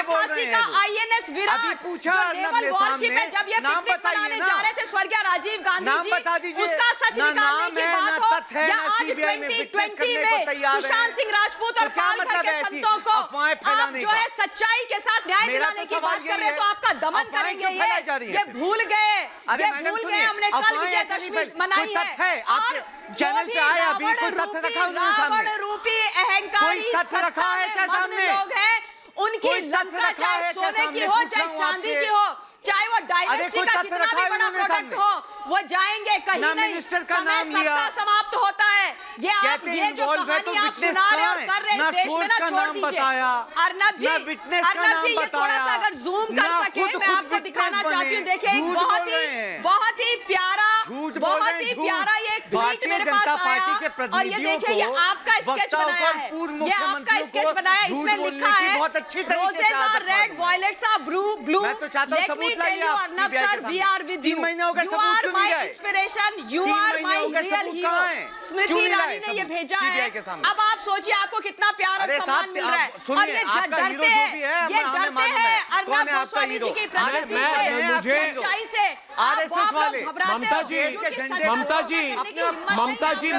Speaker 10: बोल रहे
Speaker 11: 1988
Speaker 10: हैं
Speaker 11: का
Speaker 10: वो।
Speaker 11: INS विराट
Speaker 10: अभी पूछा
Speaker 11: जो
Speaker 10: अर्नब
Speaker 11: नेवल
Speaker 10: ने
Speaker 11: वॉरशिप है,
Speaker 10: सामने,
Speaker 11: जब ये
Speaker 10: नाम
Speaker 11: पिकनिक
Speaker 10: बताइए
Speaker 11: मनाने
Speaker 10: ना।
Speaker 11: जा रहे थे स्वर्गीय राजीव गांधी
Speaker 10: नाम
Speaker 11: जी,
Speaker 10: बता दीजिए।
Speaker 11: उसका सच
Speaker 10: ना
Speaker 11: निकालने
Speaker 10: नाम
Speaker 11: की
Speaker 10: है,
Speaker 11: बात
Speaker 10: ना
Speaker 11: हो,
Speaker 10: तथ्य है,
Speaker 11: या
Speaker 10: ना
Speaker 11: आज
Speaker 10: CBI में witness
Speaker 11: 2020
Speaker 10: करने को
Speaker 11: में
Speaker 10: तैयार है।
Speaker 11: सुशांत सिंह राजपूत
Speaker 10: तो
Speaker 11: और
Speaker 10: क्या
Speaker 11: पालघर
Speaker 10: मतलब
Speaker 11: के
Speaker 10: है ऐसी
Speaker 11: संतों को
Speaker 10: अफवाहें
Speaker 11: आप
Speaker 10: फैलाने
Speaker 11: जो
Speaker 10: का?
Speaker 11: है सच्चाई के साथ न्याय
Speaker 10: मेरा
Speaker 11: दिलाने
Speaker 10: तो
Speaker 11: की
Speaker 10: सवाल
Speaker 11: बात कर
Speaker 10: यही
Speaker 11: रहे हैं, तो
Speaker 10: है,
Speaker 11: आपका दमन
Speaker 10: अफवाहें
Speaker 11: करेंगे
Speaker 10: क्यों फैलाई जा रही
Speaker 11: ये
Speaker 10: है?
Speaker 11: भूल गए,
Speaker 10: अरे
Speaker 11: ये
Speaker 10: मैडम
Speaker 11: भूल गए
Speaker 10: सुनिए,
Speaker 11: हमने कल
Speaker 10: अफवाहें ऐसे नहीं
Speaker 11: विजयदशमी
Speaker 10: फैल-
Speaker 11: मनाई
Speaker 10: कोई तथ्य है, आपके
Speaker 11: और
Speaker 10: चैनल
Speaker 11: जो
Speaker 10: पे आए
Speaker 11: भी
Speaker 10: अभी, कोई तथ्य
Speaker 11: रावण
Speaker 10: रखा उन्होंने सामने?
Speaker 11: रावण रूपी अहंकारी
Speaker 10: कोई तथ्य रखा
Speaker 11: सत्ता
Speaker 10: है
Speaker 11: में
Speaker 10: क्या
Speaker 11: मग्न
Speaker 10: सामने?
Speaker 11: लोग हैं, उनकी
Speaker 10: कोई तथ्य
Speaker 11: लंका
Speaker 10: रखा
Speaker 11: चाहे
Speaker 10: है क्या
Speaker 11: सोने की
Speaker 10: सामने?
Speaker 11: हो
Speaker 10: पूछ
Speaker 11: चाहे
Speaker 10: रहा हूं
Speaker 11: चांदी
Speaker 10: आपसे।
Speaker 11: की हो, चाहे वो डायनेस्टी
Speaker 10: कोई
Speaker 11: का
Speaker 10: तथ्य
Speaker 11: कितना
Speaker 10: रखा
Speaker 11: भी
Speaker 10: है
Speaker 11: बड़ा
Speaker 10: उन्होंने
Speaker 11: प्रोडक्ट
Speaker 10: सामने?
Speaker 11: हो, वो जाएंगे कहीं
Speaker 10: ना
Speaker 11: नहीं,
Speaker 10: मिनिस्टर का
Speaker 11: समय
Speaker 10: नाम लिया।
Speaker 11: सबका समाप्त होता है। ये आप
Speaker 10: कहते हैं
Speaker 11: ये जो
Speaker 10: involve है, तो
Speaker 11: कहानी आप
Speaker 10: witness
Speaker 11: सुना रहे
Speaker 10: कहाँ
Speaker 11: और
Speaker 10: है?
Speaker 11: कर रहे
Speaker 10: ना
Speaker 11: हैं देश में,
Speaker 10: source
Speaker 11: ना
Speaker 10: का
Speaker 11: छोड़
Speaker 10: नाम
Speaker 11: दीजिए।
Speaker 10: बताया,
Speaker 11: अर्नब जी,
Speaker 10: ना witness का
Speaker 11: अर्नब
Speaker 10: नाम
Speaker 11: जी, ये थोड़ा सा
Speaker 10: बताया,
Speaker 11: अगर जूम कर
Speaker 10: ना
Speaker 11: सके,
Speaker 10: खुद
Speaker 11: मैं आपको
Speaker 10: witness
Speaker 11: दिखाना
Speaker 10: बने,
Speaker 11: चाहती हूँ। देखिए एक
Speaker 10: झूठ
Speaker 11: बहुत
Speaker 10: बोल रहे हैं।
Speaker 11: बहुत ही प्यारा,
Speaker 10: झूठ बोल
Speaker 11: बहुत
Speaker 10: रहे हैं,
Speaker 11: ही
Speaker 10: झूठ।
Speaker 11: प्यारा ये एक ट्वीट
Speaker 10: भारतीय
Speaker 11: मेरे
Speaker 10: जनता
Speaker 11: पास
Speaker 10: पार्टी के
Speaker 11: आया और ये
Speaker 10: प्रतिनिधियों
Speaker 11: देखिए ये
Speaker 10: को,
Speaker 11: आपका स्केच
Speaker 10: वक्ताओं को
Speaker 11: बनाया
Speaker 10: और
Speaker 11: है,
Speaker 10: पूर्व
Speaker 11: ये आपका
Speaker 10: मुख्यमंत्रियों
Speaker 11: स्केच
Speaker 10: को
Speaker 11: बनाया है,
Speaker 10: झूठ
Speaker 11: इसमें
Speaker 10: बोलने
Speaker 11: लिखा
Speaker 10: की
Speaker 11: है
Speaker 10: बहुत अच्छी तरीके से
Speaker 11: roses are
Speaker 10: आदत
Speaker 11: red,
Speaker 10: मालूम है।
Speaker 11: violets are blue.
Speaker 10: मैं तो चाहता हूं
Speaker 11: Let
Speaker 10: सबूत
Speaker 11: me
Speaker 10: लाइए
Speaker 11: tell you,
Speaker 10: आप
Speaker 11: अर्नब
Speaker 10: CBI के
Speaker 11: sir, we
Speaker 10: सामने।
Speaker 11: are with
Speaker 10: 3
Speaker 11: you.
Speaker 10: महीने हो गए,
Speaker 11: You
Speaker 10: सबूत
Speaker 11: are
Speaker 10: क्यों
Speaker 11: my
Speaker 10: नहीं लाए?
Speaker 11: inspiration. You
Speaker 10: 3
Speaker 11: are
Speaker 10: महीने
Speaker 11: my
Speaker 10: हो गए,
Speaker 11: real
Speaker 10: सबूत
Speaker 11: hero.
Speaker 10: कहाँ हैं? क्यों
Speaker 11: स्मृति
Speaker 10: नहीं
Speaker 11: ईरानी
Speaker 10: लाए
Speaker 11: ने ये
Speaker 10: सबूत
Speaker 11: भेजा
Speaker 10: CBI
Speaker 11: है।
Speaker 10: के सामने?
Speaker 11: अब आप सोचिए आपको कितना प्यार और
Speaker 10: अरे
Speaker 11: सम्मान
Speaker 10: साहब,
Speaker 11: मिल रहा है।
Speaker 10: आप सुनिए,
Speaker 11: और ये
Speaker 10: आपका
Speaker 11: डरते
Speaker 10: हीरो जो भी है,
Speaker 11: हैं, ये
Speaker 10: हमें
Speaker 11: डरते
Speaker 10: मालूम है।
Speaker 11: हैं
Speaker 10: कौन
Speaker 11: अर्नब
Speaker 10: है आपका
Speaker 11: गोस्वामी
Speaker 10: हीरो?
Speaker 11: जी की
Speaker 10: अरे
Speaker 11: प्रकृति
Speaker 10: मैं-
Speaker 11: से,
Speaker 10: मुझे-
Speaker 11: सच्चाई से।
Speaker 10: RSS
Speaker 11: आप
Speaker 10: वाले,
Speaker 11: घबराते
Speaker 1: ममता
Speaker 11: हो,
Speaker 1: जी,
Speaker 11: क्योंकि सरकार
Speaker 1: ममता
Speaker 11: को
Speaker 1: जी,
Speaker 11: करने की हिम्मत नहीं
Speaker 1: ममता
Speaker 11: है
Speaker 1: जी,
Speaker 11: आप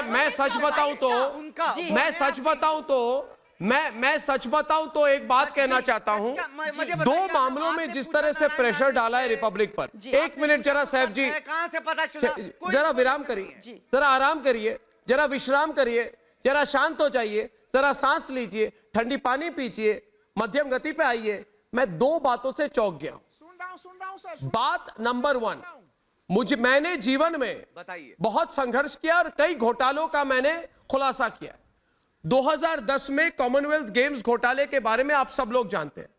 Speaker 1: मैं सच बताऊं तो
Speaker 10: उनका
Speaker 1: मैं सच बताऊं तो मैं सच बताऊं तो एक बात कहना चाहता हूं।
Speaker 10: मुझे
Speaker 1: दो
Speaker 10: बताइए,
Speaker 1: मामलों में
Speaker 10: आपने
Speaker 1: जिस
Speaker 10: पूछा
Speaker 1: तरह से
Speaker 10: नारायण
Speaker 1: प्रेशर
Speaker 10: राणे
Speaker 1: डाला है
Speaker 10: से।
Speaker 1: रिपब्लिक पर, एक मिनट जरा साहब जी,
Speaker 10: कहां से पता चला? कोई
Speaker 1: जरा विराम करिए, जरा आराम करिए, जरा विश्राम करिए, जरा शांत हो जाइए, जरा सांस लीजिए, ठंडी पानी पीजिए, मध्यम गति पे आइए। मैं 2 बातों से चौंक गया हूं।
Speaker 6: सुन रहा हूं सर।
Speaker 1: बात नंबर 1, मैंने जीवन में
Speaker 10: बताइए,
Speaker 1: बहुत संघर्ष किया और कई घोटालों का मैंने खुलासा किया। 2010 में कॉमनवेल्थ गेम्स घोटाले के बारे में आप सब लोग जानते हैं,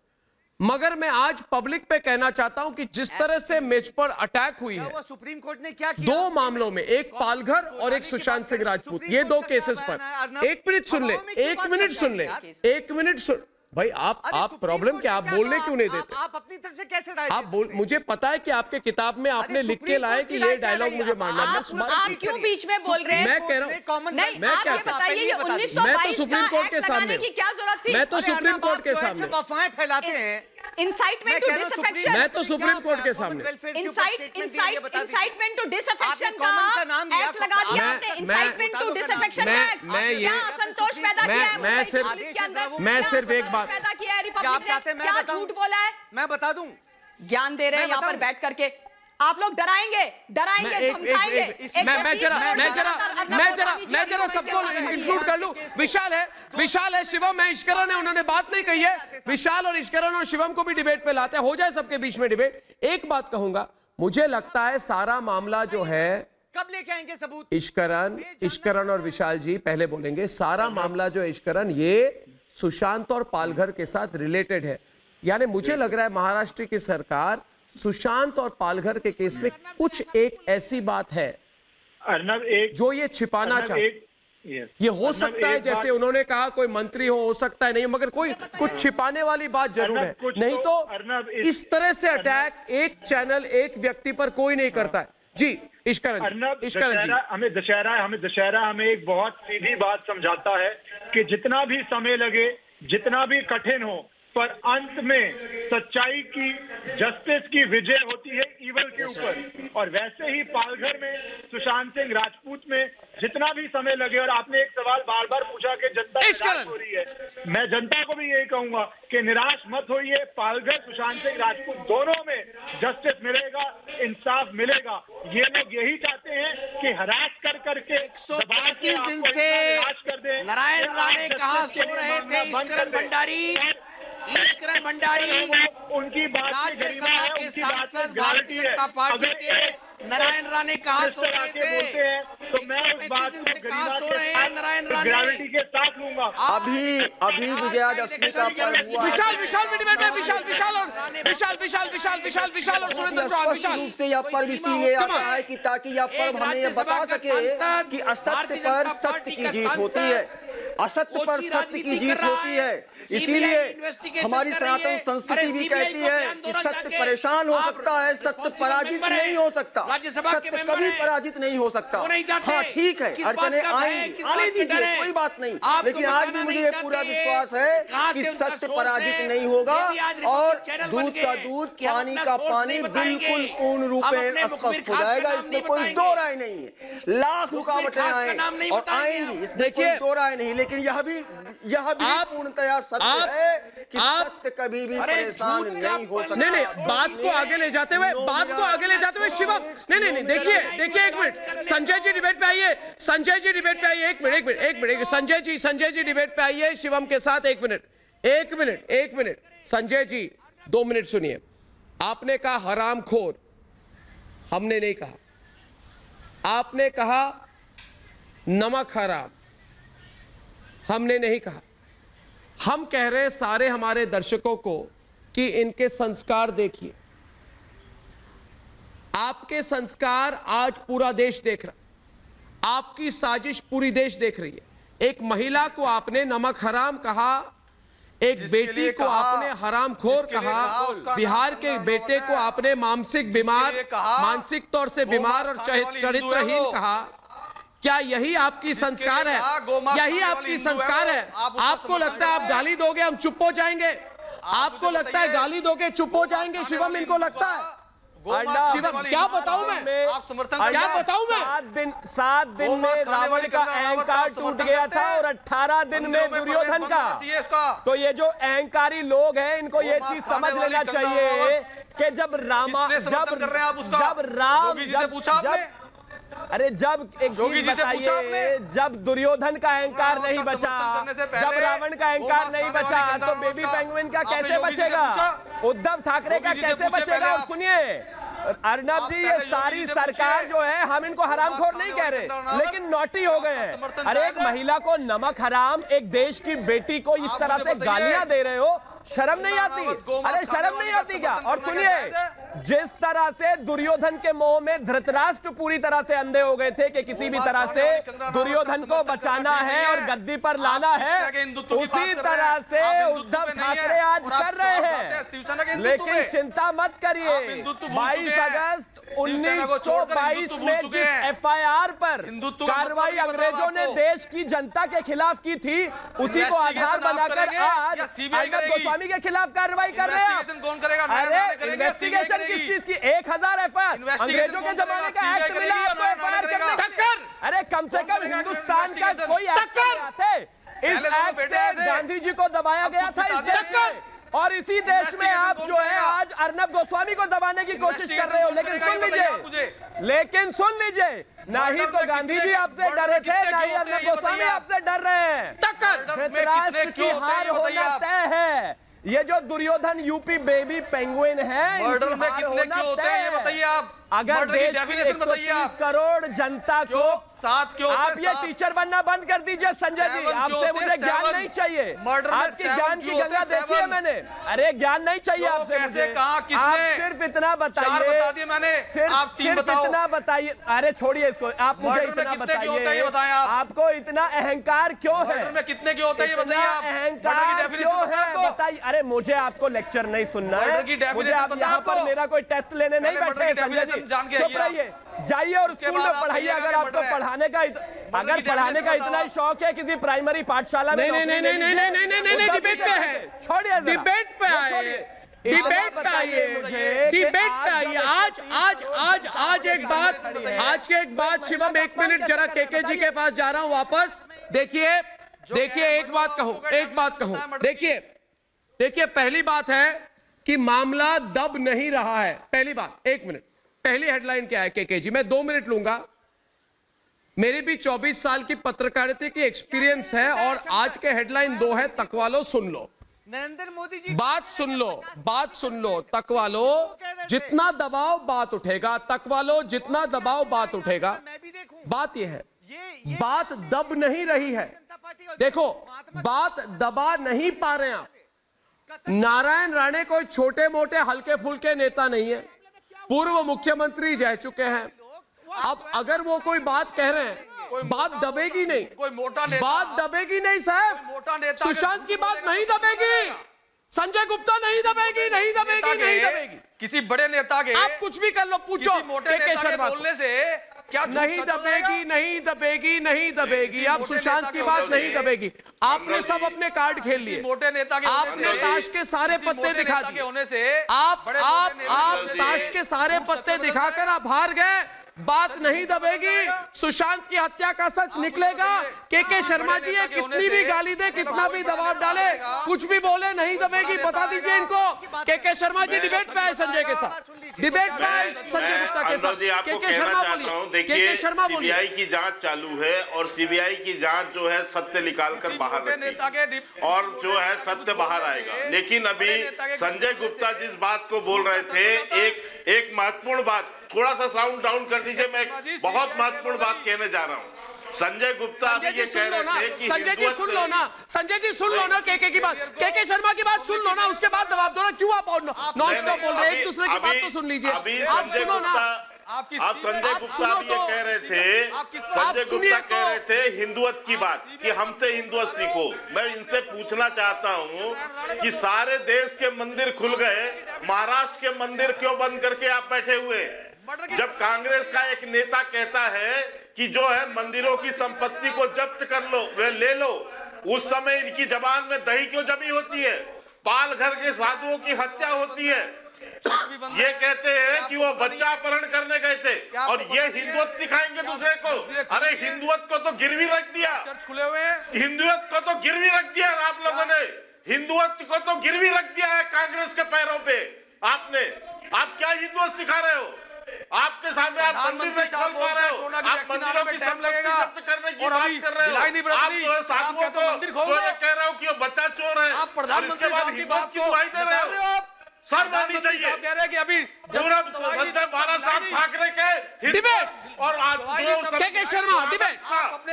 Speaker 1: मगर मैं आज पब्लिक पे कहना चाहता हूं कि जिस तरह से मुझ पर अटैक हुई है,
Speaker 10: वो सुप्रीम कोर्ट ने क्या किया?
Speaker 1: 2 मामलों में, एक पालघर और एक सुशांत सिंह राजपूत, ये 2 केसेस पर। एक मिनट सुन ले, एक मिनट सुन ले, एक मिनट सुन भाई। आप प्रॉब्लम क्या, आप बोलने क्यों नहीं देते?
Speaker 10: आप अपनी तरफ से कैसे राय
Speaker 1: आप बोल, मुझे पता है कि आपके किताब में आपने लिख के लाए कि ये डायलॉग मुझे मारना।
Speaker 11: आप क्यों बीच में बोल रहे हैं?
Speaker 1: मैं कह रहा हूं,
Speaker 11: नहीं,
Speaker 1: मैं
Speaker 11: आप
Speaker 1: क्या
Speaker 11: ये बताइए, ये 1922
Speaker 1: मैं तो सुप्रीम कोर्ट के सामने
Speaker 11: की क्या जरूरत थी?
Speaker 1: मैं तो सुप्रीम कोर्ट के सामने
Speaker 10: अफवाहें फैलाते हैं।
Speaker 11: इंसाइटमेंट टू डिसअफेक्शन,
Speaker 1: मैं तो सुप्रीम कोर्ट के सामने
Speaker 11: इंसाइटमेंट टू डिसअफेक्शन का एक्ट लगा दिया आपने। इंसाइटमेंट टू डिसअफेक्शन एक्ट, क्या असंतोष पैदा किया है?
Speaker 1: मैं सिर्फ एक बात
Speaker 11: पैदा किया है रिपब्लिक ने, क्या झूठ बोला है?
Speaker 10: मैं बता दूं,
Speaker 11: ज्ञान दे रहे हैं यहाँ पर बैठ करके। आप लोग डराएंगे, धमकाएंगे।
Speaker 1: मैं जरा सबको इंक्लूड कर लूं। विशाल है, शिवम है, इश्करण है, उन्होंने बात नहीं कही है। विशाल और इश्करण और शिवम को भी डिबेट पे लाते हैं, हो जाए सबके बीच में डिबेट। एक बात कहूंगा, मुझे लगता है सारा मामला जो है,
Speaker 10: कब लेके आएंगे सबूत?
Speaker 1: इश्करण और विशाल जी पहले बोलेंगे। सारा मामला जो है इश्करण, ये सुशांत और पालघर के साथ रिलेटेड है। यानी मुझे लग रहा है महाराष्ट्र की सरकार सुशांत और पालघर के केस में कुछ एक ऐसी बात है
Speaker 9: अर्नब, एक
Speaker 1: जो ये छिपाना चाहते। ये हो सकता है जैसे उन्होंने कहा कोई मंत्री हो सकता है नहीं, मगर कोई कुछ छिपाने वाली बात जरूर है। नहीं तो इस तरह से अटैक एक चैनल, एक व्यक्ति पर कोई नहीं करता है। जी इश्करण जी,
Speaker 9: हमें दशहरा हमें एक बहुत सीधी बात समझाता है कि जितना भी समय लगे, जितना भी कठिन हो, पर अंत में सच्चाई की, जस्टिस की विजय होती है ईवल के ऊपर। और वैसे ही पालघर में सुशांत सिंह राजपूत में जितना भी समय लगे, और आपने एक सवाल बार बार पूछा कि जनता निराश हो रही है, मैं जनता को भी यही कहूंगा कि निराश मत होइए। पालघर सुशांत सिंह राजपूत दोनों में जस्टिस मिलेगा, इंसाफ मिलेगा। ये लोग यही चाहते हैं कि हरास कर करके
Speaker 6: 135 दिन से नारायण राणे कहाँ सो रहे थे? ईश्वरन भंडारी
Speaker 9: उनकी बात
Speaker 6: राज्यसभा के सांसद भारतीय जनता पार्टी के नारायण राणे कहाँ सो रहे थे?
Speaker 9: तो मैं उस बात को
Speaker 6: कहाँ सो रहे हैं नारायण राणे?
Speaker 9: ग्रेविटी के साथ लूंगा।
Speaker 12: अभी विजयादशमी का पर्व हुआ।
Speaker 1: विशाल डिबेट में विशाल और सुरेंद्र चौहान।
Speaker 12: रूप से यह पर्व इसीलिए आता है कि ताकि यह पर्व हमें यह बता सके कि असत्य पर सत्य की जीत होती है, असत्य पर सत्य की जीत होती है। इसीलिए हमारी सनातन संस्कृति भी कहती है कि सत्य परेशान हो सकता है, सत्य पराजित नहीं हो सकता, सत्य कभी पराजित नहीं हो सकता। हाँ ठीक है, अड़चने आएंगी, आने दीजिए, कोई बात नहीं, लेकिन आज भी मुझे ये पूरा विश्वास है कि सत्य पराजित नहीं होगा और दूध का दूध, पानी का पानी बिल्कुल पूर्ण रूपेण स्पष्ट हो जाएगा। इसमें कोई दो राय नहीं है। लाख रुकावटें आए और आएंगी, इसमें कोई दो राय नहीं, लेकिन यह भी पूर्णतया सत्य है कि सत्य कभी भी परेशान नहीं हो सकता।
Speaker 1: नहीं, बात को आगे ले जाते हुए शिवम, नहीं, देखिए एक मिनट, संजय जी डिबेट पे आइए, एक मिनट, संजय जी डिबेट पे आइए शिवम के साथ। एक मिनट, संजय जी 2 मिनट सुनिए। आपने कहा हरामखोर, हमने नहीं कहा। आपने कहा नमक हराम, हमने नहीं कहा। हम कह रहे सारे हमारे दर्शकों को कि इनके संस्कार देखिए। आपके संस्कार आज पूरा देश देख रहा है, आपकी साजिश पूरी देश देख रही है। एक महिला को आपने नमक हराम कहा, एक बेटी को आपने हरामखोर कहा, बिहार के बेटे को आपने मानसिक तौर से बीमार और चरित्रहीन कहा। क्या यही आपकी संस्कार है? यही आपकी संस्कार है? आपको लगता है आप गाली दोगे हम चुप हो जाएंगे? आपको लगता है गाली दोगे चुप हो जाएंगे शिवम? इनको लगता है? शिवम क्या बताऊं मैं?
Speaker 8: आप समर्थन
Speaker 1: क्या बताऊं मैं?
Speaker 13: 7 दिन में रावण का अहंकार टूट गया था और 18 दिन में दुर्योधन का। तो ये जो अहंकारी लोग हैं, इनको ये चीज समझ लेना चाहिए कि जब एक चीज बताइए, जब दुर्योधन का अहंकार नहीं बचा, जब रावण का अहंकार नहीं बचा, तो बेबी पेंगुइन का कैसे बचेगा? उद्धव ठाकरे का कैसे बचेगा? और सुनिए अर्नब जी, ये सारी सरकार जो है, हम इनको हरामखोर नहीं कह रहे, लेकिन नॉटी हो गए हैं। अरे एक महिला को नमक हराम, एक देश की बेटी को इस तरह से गालियां दे रहे हो, शर्म नहीं आती? अरे शर्म नहीं आती क्या? और सुनिए, जिस तरह से दुर्योधन के मोह में धृतराष्ट्र पूरी तरह से अंधे हो गए थे कि किसी भी तरह से दुर्योधन को बचाना है और गद्दी पर लाना है, उसी तरह से उद्धव ठाकरे आज कर रहे हैं। लेकिन चिंता मत करिए, 22 अगस्त 1922 में जिस FIR पर कार्रवाई अंग्रेजों ने देश की जनता के खिलाफ की थी, उसी को आधार बनाकर आज अर्नब गोस्वामी के खिलाफ कार्रवाई कर रहे हैं। अरे इन्वेस्टिगेशन किस चीज की? 1000 FIR, अंग्रेजों के जमाने का एक्ट मिला आपको FIR करने का। अरे कम से कम हिंदुस्तान का कोई एक्ट नहीं आते। इस एक्ट से गांधी जी को दबाया गया था इस देश में, और इसी देश में आप जो है आज अर्नब गोस्वामी को दबाने की कोशिश कर रहे हो। लेकिन सुन लीजिए, ना ही तो गांधी जी आपसे डरे थे, ना ही अर्नब गोस्वामी आपसे डर रहे हैं। धृतराष्ट्र की हार होना तय है। ये जो दुर्योधन यूपी बेबी पेंगुइन है,
Speaker 8: मर्डर में कितने क्यों होते हैं ये बताइए आप?
Speaker 13: अगर देश की 130 करोड़ जनता को
Speaker 8: 7 क्यों?
Speaker 13: आप ये टीचर बनना बंद कर दीजिए संजय जी, आपसे मुझे ज्ञान नहीं चाहिए। आपकी ज्ञान की गंगा देखी है मैंने। अरे ज्ञान नहीं चाहिए आपसे मुझे। आप सिर्फ इतना बताइए, सिर्फ इतना बताइए। अरे छोड़िए इसको, आप मुझे इतना बताइए, आपको इतना अहंकार क्यों है?
Speaker 8: कितने क्यों होते हैं ये बताइए?
Speaker 13: अहंकार क्यों है बताइए। अरे मुझे आपको लेक्चर नहीं सुनना है, मुझे आप यहाँ पर मेरा कोई टेस्ट लेने नहीं बैठे हैं संजय जी। चुप रहिए, जाइए और स्कूल में पढ़ाइए। अगर आपको पढ़ाने का इतना ही शौक है किसी प्राइमरी पाठशाला में।
Speaker 1: नहीं, डिबेट पे है,
Speaker 13: छोड़िए,
Speaker 1: डिबेट पे आइए, डिबेट पे आइए। आज एक बात शिवम, एक मिनट जरा केके जी के पास जा रहा हूं वापस। देखिए एक बात कहूं, देखिए पहली बात है कि मामला दब नहीं रहा है। पहली बात, एक मिनट, पहली हेडलाइन क्या है केके जी? मैं 2 मिनट लूंगा। मेरी भी 24 साल की पत्रकारिता की एक्सपीरियंस है और आज के हेडलाइन 2 है, तकवा लो, सुन लो।
Speaker 10: नरेंद्र मोदी जी
Speaker 1: बात सुन लो, तकवा लो, जितना दबाव बात उठेगा, तकवा लो, जितना दबाव बात उठेगा। बात यह है, बात दब नहीं रही है। देखो, बात दबा नहीं पा रहे हैं आप। नारायण राणे कोई छोटे मोटे हल्के फुल्के नेता नहीं है, पूर्व मुख्यमंत्री रह चुके हैं। अब अगर वो कोई बात कह रहे हैं, बात दबेगी नहीं,
Speaker 8: कोई मोटा नेता,
Speaker 1: बात दबेगी नहीं साहब।
Speaker 8: मोटा नेता
Speaker 1: सुशांत की बात नहीं दबेगी, संजय गुप्ता नहीं दबेगी।
Speaker 8: किसी बड़े नेता के,
Speaker 1: आप कुछ भी कर लो, पूछो केके शर्मा
Speaker 8: बोलने से क्या
Speaker 1: नहीं दबेगी। अब सुशांत की बात नहीं दबेगी। आपने सब अपने कार्ड खेल लिए,
Speaker 8: मोटे नेता के,
Speaker 1: आपने ताश के सारे पत्ते दिखा दिए
Speaker 8: होने से
Speaker 1: आप ताश के सारे पत्ते दिखाकर आप हार गए। बात नहीं दबेगी, सुशांत की हत्या का सच निकलेगा। केके शर्मा जी ये कितनी भी गाली दे, कितना भी दबाव डाले, कुछ भी बोले, नहीं दबेगी। बता दीजिए इनको। केके शर्मा जी डिबेट पे आए संजय के साथ, डिबेट पे आए संजय गुप्ता के साथ। केके शर्मा बोलिए, केके शर्मा बोलिए।
Speaker 5: सीबीआई की जांच चालू है और सीबीआई की जांच जो है सत्य निकालकर बाहर रखेगी और जो है सत्य बाहर आएगा। लेकिन अभी संजय गुप्ता जिस बात को बोल रहे थे, एक महत्वपूर्ण बात, थोड़ा सा साउंड डाउन कर दीजिए, मैं एक बहुत महत्वपूर्ण बात कहने जा रहा हूं। संजय गुप्ता अभी ये कह रहे थे कि
Speaker 1: संजय जी सुन लो ना केके की बात, केके शर्मा की बात सुन लो ना, उसके बाद जवाब दो ना। क्यों आप नॉन स्टॉप बोल रहे हैं? एक दूसरे की बात तो सुन लीजिए। आप सुनो ना,
Speaker 5: आप संजय गुप्ता भी ये कह रहे थे, संजय गुप्ता कह रहे थे हिंदुत्व की बात, कि हमसे हिंदुत्व सीखो। मैं इनसे पूछना चाहता हूं कि सारे देश के मंदिर खुल गए, महाराष्ट्र के मंदिर क्यों बंद करके आप बैठे हुए? जब कांग्रेस का एक नेता कहता है कि जो है मंदिरों की संपत्ति को जब्त कर लो, वे ले लो, उस समय इनकी जबान में दही क्यों जमी होती है? पाल घर के साधुओं की हत्या होती है, ये कहते हैं कि वो बच्चा अपहरण करने गए थे और ये हिंदुत्व सिखाएंगे दूसरे को। अरे हिंदुत्व को तो गिरवी रख दिया,
Speaker 8: खुले हुए हैं।
Speaker 5: हिंदुत्व को तो गिरवी रख दिया आप लोगों ने, हिंदुत्व को तो गिरवी रख दिया है कांग्रेस के पैरों पे आपने। आप क्या हिंदुत्व सिखा रहे हो? आपके सामने आप मंदिर नहीं खोल पा रहे हो, आप मंदिरों की संपत्ति जब्त करने की बात कर रहे हो। आप जो है साधुओं को जो ये कह रहे हो कि वो बच्चा चोर है, और इसके बाद हिंदुत्व की दुहाई दे रहे हो। सर माननी चाहिए।
Speaker 8: कह रहे हैं कि अभी
Speaker 5: पूरा संजय बाला साहब ठाकरे के
Speaker 1: डिबेट
Speaker 5: और आज जो
Speaker 1: केके शर्मा डिबेट,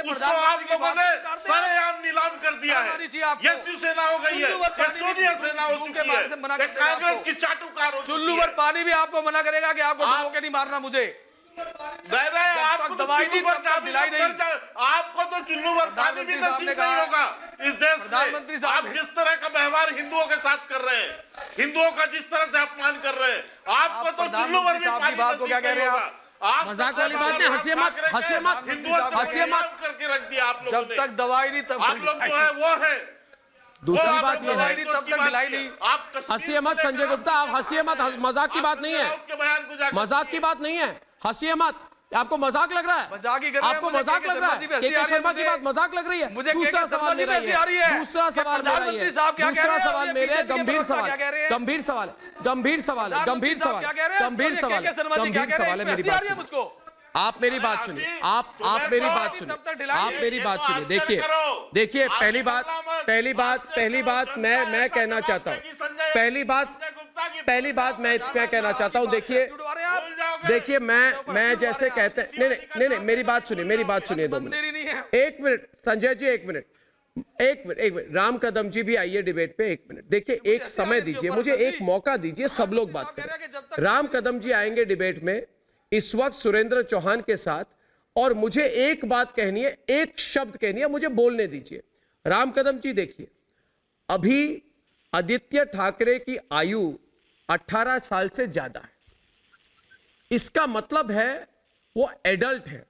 Speaker 5: उसको आप लोगों ने सरेआम नीलाम कर दिया है। ये शिवसेना हो गई है, ये सोनिया सेना हो चुकी है, ये कांग्रेस की चाटुकार हो चुकी है।
Speaker 8: चुल्लू भर पानी भी आपको मना करेगा कि आपको डुबो के नहीं मारना मुझे।
Speaker 5: नहीं, आपको दवाई दिलाई नहीं, आपको तो चुल्लू भर पानी भी नसीब नहीं होगा इस देश में। आप जिस तरह का व्यवहार हिंदुओं के साथ कर रहे हैं, हिंदुओं का जिस तरह से अपमान कर रहे हैं, आपको तो चुल्लू भर भी पानी नसीब नहीं होगा। आप
Speaker 1: मजाक वाली बात नहीं, हंसिए मत
Speaker 5: करके रख दिया आप लोगों ने।
Speaker 8: जब तक दवाई नहीं तब
Speaker 5: आप लोग जो है वो है।
Speaker 1: दूसरी बात ये है,
Speaker 8: तब तक दिलाई नहीं।
Speaker 5: आप
Speaker 1: हंसिए मत संजय गुप्ता, आप हंसिए मत, मजाक की बात नहीं है, मजाक की बात नहीं है, हंसिए मत। आपको मजाक लग रहा है? आपको मजाक लग रहा है? केके शर्मा की बात मजाक लग रही है? दूसरा सवाल मेरा ये है, दूसरा सवाल मेरे गंभीर सवाल है मेरी बात सुनिए। आप मेरी बात सुनिए, आप मेरी बात सुनिए। देखिए पहली बात मैं कहना चाहता हूँ, पहली बात मैं कहना चाहता हूँ। देखिए मैं जैसे कहते हैं, नहीं मेरी बात सुनिए 2 minute, 1 minute Sanjay ji, 1 minute Ram Kadam जी भी आइए डिबेट पे, 1 मिनट। देखिए एक समय दीजिए मुझे, एक मौका दीजिए, सब लोग बात करें। राम कदम जी आएंगे डिबेट में इस वक्त सुरेंद्र चौहान के साथ, और मुझे एक बात कहनी है, एक शब्द कहनी है, मुझे बोलने दीजिए। राम कदम जी देखिए, अभी आदित्य ठाकरे की आयु 18 साल से ज्यादा है। इसका मतलब है वो एडल्ट है,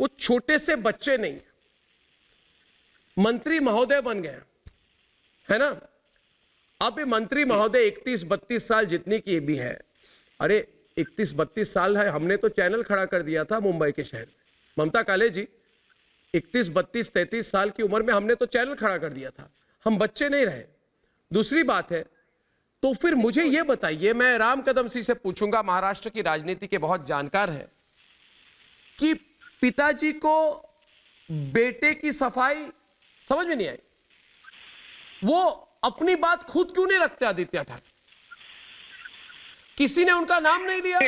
Speaker 1: वो छोटे से बच्चे नहीं है। मंत्री महोदय बन गए, है ना। अब ये मंत्री महोदय 31-32 साल जितनी की भी है, अरे 31-32 साल है, हमने तो चैनल खड़ा कर दिया था मुंबई के शहर में। ममता काले जी 31-32-33 साल की उम्र में हमने तो चैनल खड़ा कर दिया था, हम बच्चे नहीं रहे। दूसरी बात है, तो फिर मुझे यह बताइए, मैं राम कदम सिंह से पूछूंगा, महाराष्ट्र की राजनीति के बहुत जानकार हैं, कि पिताजी को बेटे की सफाई समझ में नहीं आई, वो अपनी बात खुद क्यों नहीं रखते आदित्य ठाकरे? किसी ने उनका नाम नहीं लिया,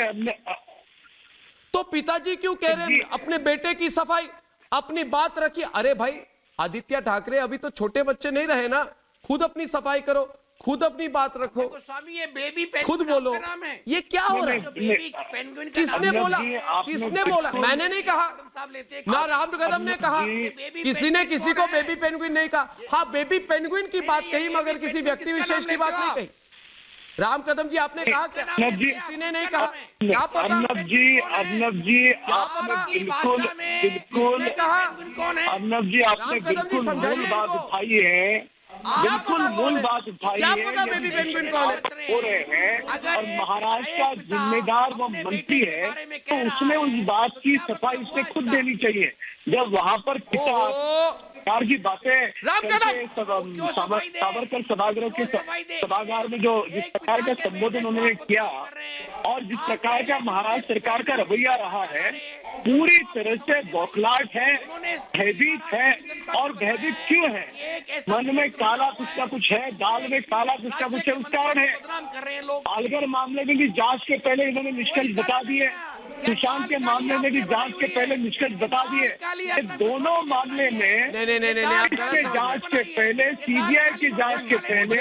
Speaker 1: तो पिताजी क्यों कह रहे हैं अपने बेटे की सफाई? अपनी बात रखिए। अरे भाई आदित्य ठाकरे अभी तो छोटे बच्चे नहीं रहे ना, खुद अपनी सफाई करो, खुद अपनी बात रखो,
Speaker 6: स्वामी ये बेबी
Speaker 1: खुद बोलो। ये क्या हो रहा है? किसने बोला? किसने बोला? मैंने नहीं कहा ना, राम कदम ने कहा, किसी ने किसी को बेबी पेंगुइन नहीं कहा। हाँ, बेबी पेंगुइन की बात कही, मगर किसी व्यक्ति विशेष की बात नहीं कही। राम कदम जी आपने कहा क्या? किसी ने नहीं कहा। क्या पता?
Speaker 9: अर्नब जी आपने बिल्कुल
Speaker 1: कहा,
Speaker 9: अर्नब जी आपने बिल्कुल मूल बात उठाई है, बिल्कुल मूल बात उठाई है।
Speaker 1: क्या पता बेबी पेंगुइन कौन है?
Speaker 9: हो रहे हैं, और महाराष्ट्र का जिम्मेदार वो मंत्री है, तो उसने उस बात की सफाई उससे खुद देनी चाहिए। जब वहाँ पर पिता की बातें सावरकर सभागृह के सभागार में जो जिस प्रकार का संबोधन उन्होंने किया, और जिस प्रकार का महाराष्ट्र सरकार का रवैया रहा है, पूरी तरह से बौखलाहट है, भयभीत है। और भयभीत क्यों है? मन में काला कुछ का कुछ है, दाल में काला कुछ का कुछ है। उस कारण है पालघर मामले में भी जांच के पहले इन्होंने निष्कर्ष बता दिए, सुशांत के मामले में भी जांच के पहले निष्कर्ष बता दिए। दोनों मामले में जांच के पहले, सीबीआई की जांच के पहले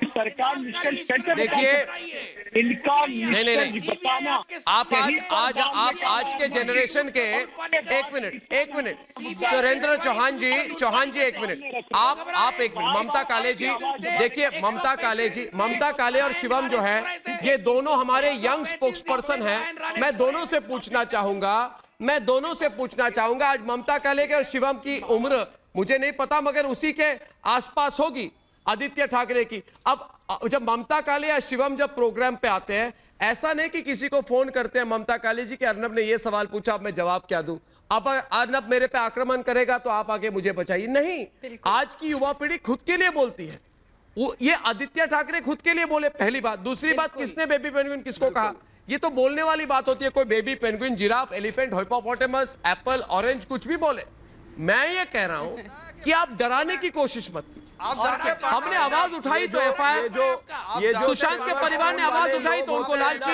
Speaker 9: सरकार निष्कर्ष कैसे?
Speaker 1: देखिए,
Speaker 9: इनका
Speaker 1: नहीं
Speaker 9: बताना।
Speaker 1: आप आज के जनरेशन के एक मिनट सुरेंद्र चौहान जी एक मिनट, आप एक मिनट। ममता काले जी, देखिए ममता काले और शिवम जो है, ये दोनों हमारे यंग स्पोक्स पर्सन हैं। मैं दोनों से पूछना चाहूंगा, आज ममता काले के और शिवम की उम्र मुझे नहीं पता, मगर उसी के आसपास होगी आदित्य ठाकरे की। अब जब ममता काले या शिवम जब प्रोग्राम पे आते हैं, ऐसा नहीं कि किसी को फोन करते हैं ममता काले जी कि अर्नब ने ये सवाल पूछा, अब मैं जवाब क्या दूं, अब अर्नब मेरे पे आक्रमण करेगा तो आप आगे मुझे बचाइए। नहीं, आज की युवा पीढ़ी खुद के लिए बोलती है। ये आदित्य ठाकरे खुद के लिए बोले, पहली बात। दूसरी बात, किसने बेबी पेंगुइन किसको कहा? ये तो बोलने वाली बात होती है, कोई baby penguin, giraffe, elephant, hippopotamus, Apple, orange कुछ भी बोले। मैं ये कह रहा हूं कि आप डराने की कोशिश मत कीजिए। हमने आवाज उठाई तो एफआईआर, सुशांत के परिवार ने आवाज उठाई तो उनको लालची,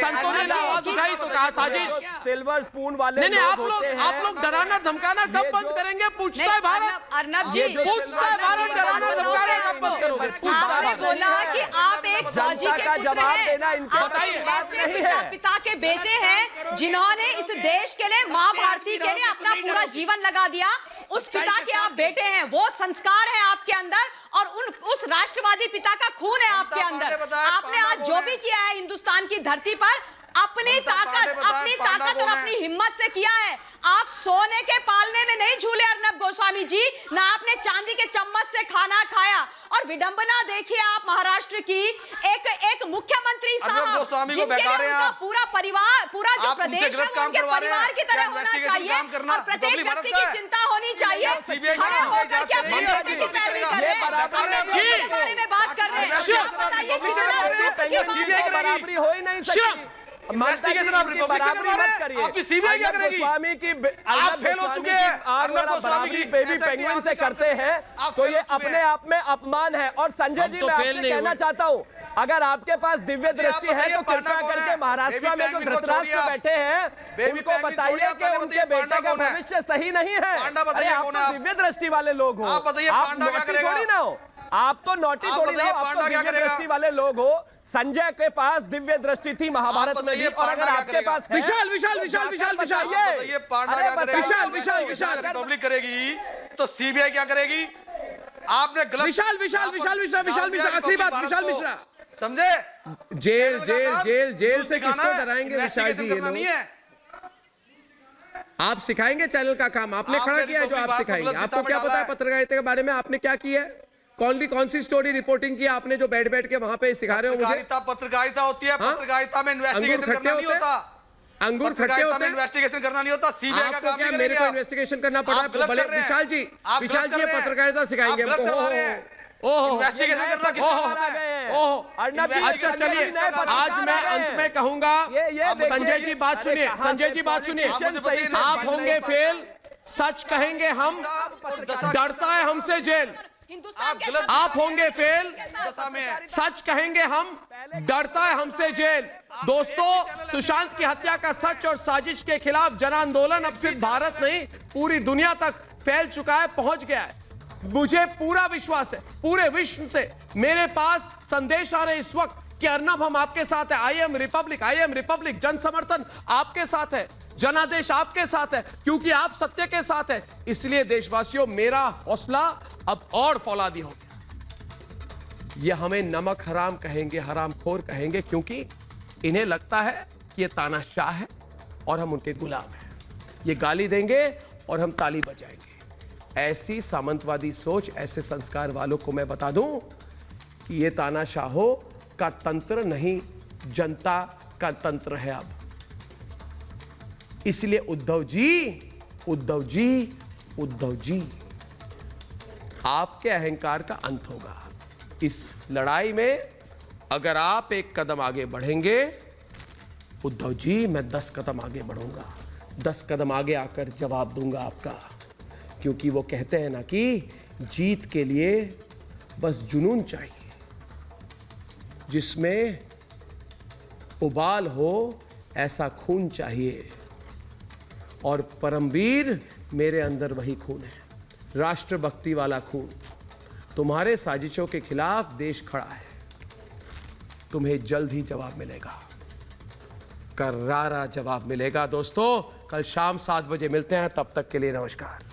Speaker 1: संतों ने आवाज उठाई तो कहा साजिश।
Speaker 13: सिल्वर स्पून वाले
Speaker 1: नहीं, आप लोग डराना धमकाना कब बंद करेंगे? पूछता है भारत,
Speaker 11: अर्नब जी
Speaker 1: पूछता है भारत, डराना धमकाना कब बंद करोगे?
Speaker 11: आपने बोला कि आप एक फौजी के
Speaker 13: जवाब देना इनका
Speaker 11: बताइए, पिता के बेटे हैं जिन्होंने इस देश के लिए, माँ भारती के लिए अपना पूरा जीवन लगा दिया। उस पिता के आप बेटे हैं, वो संस्कार है आपके अंदर, और उस राष्ट्रवादी पिता का खून है आपके अंदर। आपने आज जो भी किया है हिंदुस्तान की धरती पर, अपनी ताकत और अपनी हिम्मत से किया है। आप सोने के पालने में नहीं झूले अर्नब गोस्वामी जी, ना आपने चांदी के चम्मच से खाना खाया। और विडंबना देखिए आप महाराष्ट्र की, एक मुख्यमंत्री साहब जिनके लिए उनका पूरा परिवार, पूरा जो प्रदेश है उनके परिवार की तरह होना चाहिए, और प्रत्येक व्यक्ति की चिंता होनी चाहिए। खड़े होकर के अपने बेटे की पैरवी कर रहे हैं, अपने बेटे के बारे में बात कर रहे हैं। बताइए,
Speaker 13: बराबरी हो ही नहीं सकती। बराबरी मत करिए।
Speaker 8: सीबीआई क्या करेगी?
Speaker 13: गोस्वामी की
Speaker 8: आप फेल हो चुके हैं।
Speaker 13: अगर बराबरी बेबी पेंगुइन से करते हैं तो ये अपने आप में अपमान है। और संजय जी, मैं आपसे कहना चाहता हूँ, अगर आपके पास दिव्य दृष्टि है तो कृपया करके महाराष्ट्र में जो धृतराष्ट्र बैठे हैं उनको बताइए कि उनके बेटे का भविष्य सही नहीं है। अरे आप तो दिव्य दृष्टि वाले लोग हो, आप नौटी थोड़ी ना हो, आप तो नौटी थोड़ी ना हो, आप तो दिव्य दृष्टि वाले लोग हो। संजय के पास दिव्य दृष्टि थी महाभारत में भी, और अगर आपके पास है,
Speaker 1: विशाल
Speaker 8: रिपब्लिक करेगी तो सीबीआई क्या करेगी? आपने गलत
Speaker 1: विशाल मिश्रा आखिरी बात, विशाल मिश्रा
Speaker 8: समझे?
Speaker 1: जेल से किसको डराएंगे विशाल जी? ये लोग आप सिखाएंगे चैनल का काम, आपने खड़ा किया है जो आप सिखाएंगे। आपको क्या पता है पत्रकारिता के बारे में? आपने क्या किया है? कौन सी स्टोरी रिपोर्टिंग की आपने जो बैठ के वहां पे सिखा रहे हो मुझे?
Speaker 8: पत्रकारिता होती है, पत्रकारिता में इन्वेस्टिगेशन करना नहीं होता।
Speaker 1: अंगूर खट्टे होते हैं,
Speaker 8: इन्वेस्टिगेशन करना नहीं होता। सीबीआई का काम
Speaker 1: क्या मेरे को इन्वेस्टिगेशन करना पड़ा? भले विशाल जी ये पत्रकारिता सिखाएंगे हमको।
Speaker 8: इन्वेस्टिगेशन करना किसका काम है?
Speaker 1: अच्छा चलिए, आज मैं अंत में कहूंगा, संजय जी बात सुनिए, आप होंगे फेल, सच कहेंगे हम, डरता है हमसे जेल। आप होंगे फेल, सच कहेंगे हम, डरता है हमसे जेल। दोस्तों, सुशांत की हत्या का सच और साजिश के खिलाफ जन आंदोलन अब सिर्फ भारत नहीं पूरी दुनिया तक फैल चुका है, पहुंच गया है। मुझे पूरा विश्वास है, पूरे विश्व से मेरे पास संदेश आ रहे इस वक्त कि अर्नब हम आपके साथ है। आई एम रिपब्लिक, जन समर्थन आपके साथ है, जनादेश आपके साथ है, क्योंकि आप सत्य के साथ है। इसलिए देशवासियों, मेरा हौसला अब और फौलादी हो गया। ये हमें नमक हराम कहेंगे, हरामखोर कहेंगे, क्योंकि इन्हें लगता है कि ये तानाशाह है और हम उनके गुलाम हैं। ये गाली देंगे और हम ताली बजाएंगे। ऐसी सामंतवादी सोच, ऐसे संस्कार वालों को मैं बता दूं कि ये तानाशाहों का तंत्र नहीं, जनता का तंत्र है अब। इसलिए उद्धव जी, आपके अहंकार का अंत होगा। इस लड़ाई में अगर आप एक कदम आगे बढ़ेंगे, उद्धव जी, मैं 10 कदम आगे बढ़ूंगा, 10 कदम आगे आकर जवाब दूंगा आपका। क्योंकि वो कहते हैं ना कि जीत के लिए बस जुनून चाहिए, जिसमें उबाल हो ऐसा खून चाहिए, और परमवीर मेरे अंदर वही खून है, राष्ट्रभक्ति वाला खून। तुम्हारे साजिशों के खिलाफ देश खड़ा है, तुम्हें जल्द ही जवाब मिलेगा, करारा जवाब मिलेगा। दोस्तों, कल शाम 7 बजे मिलते हैं, तब तक के लिए नमस्कार।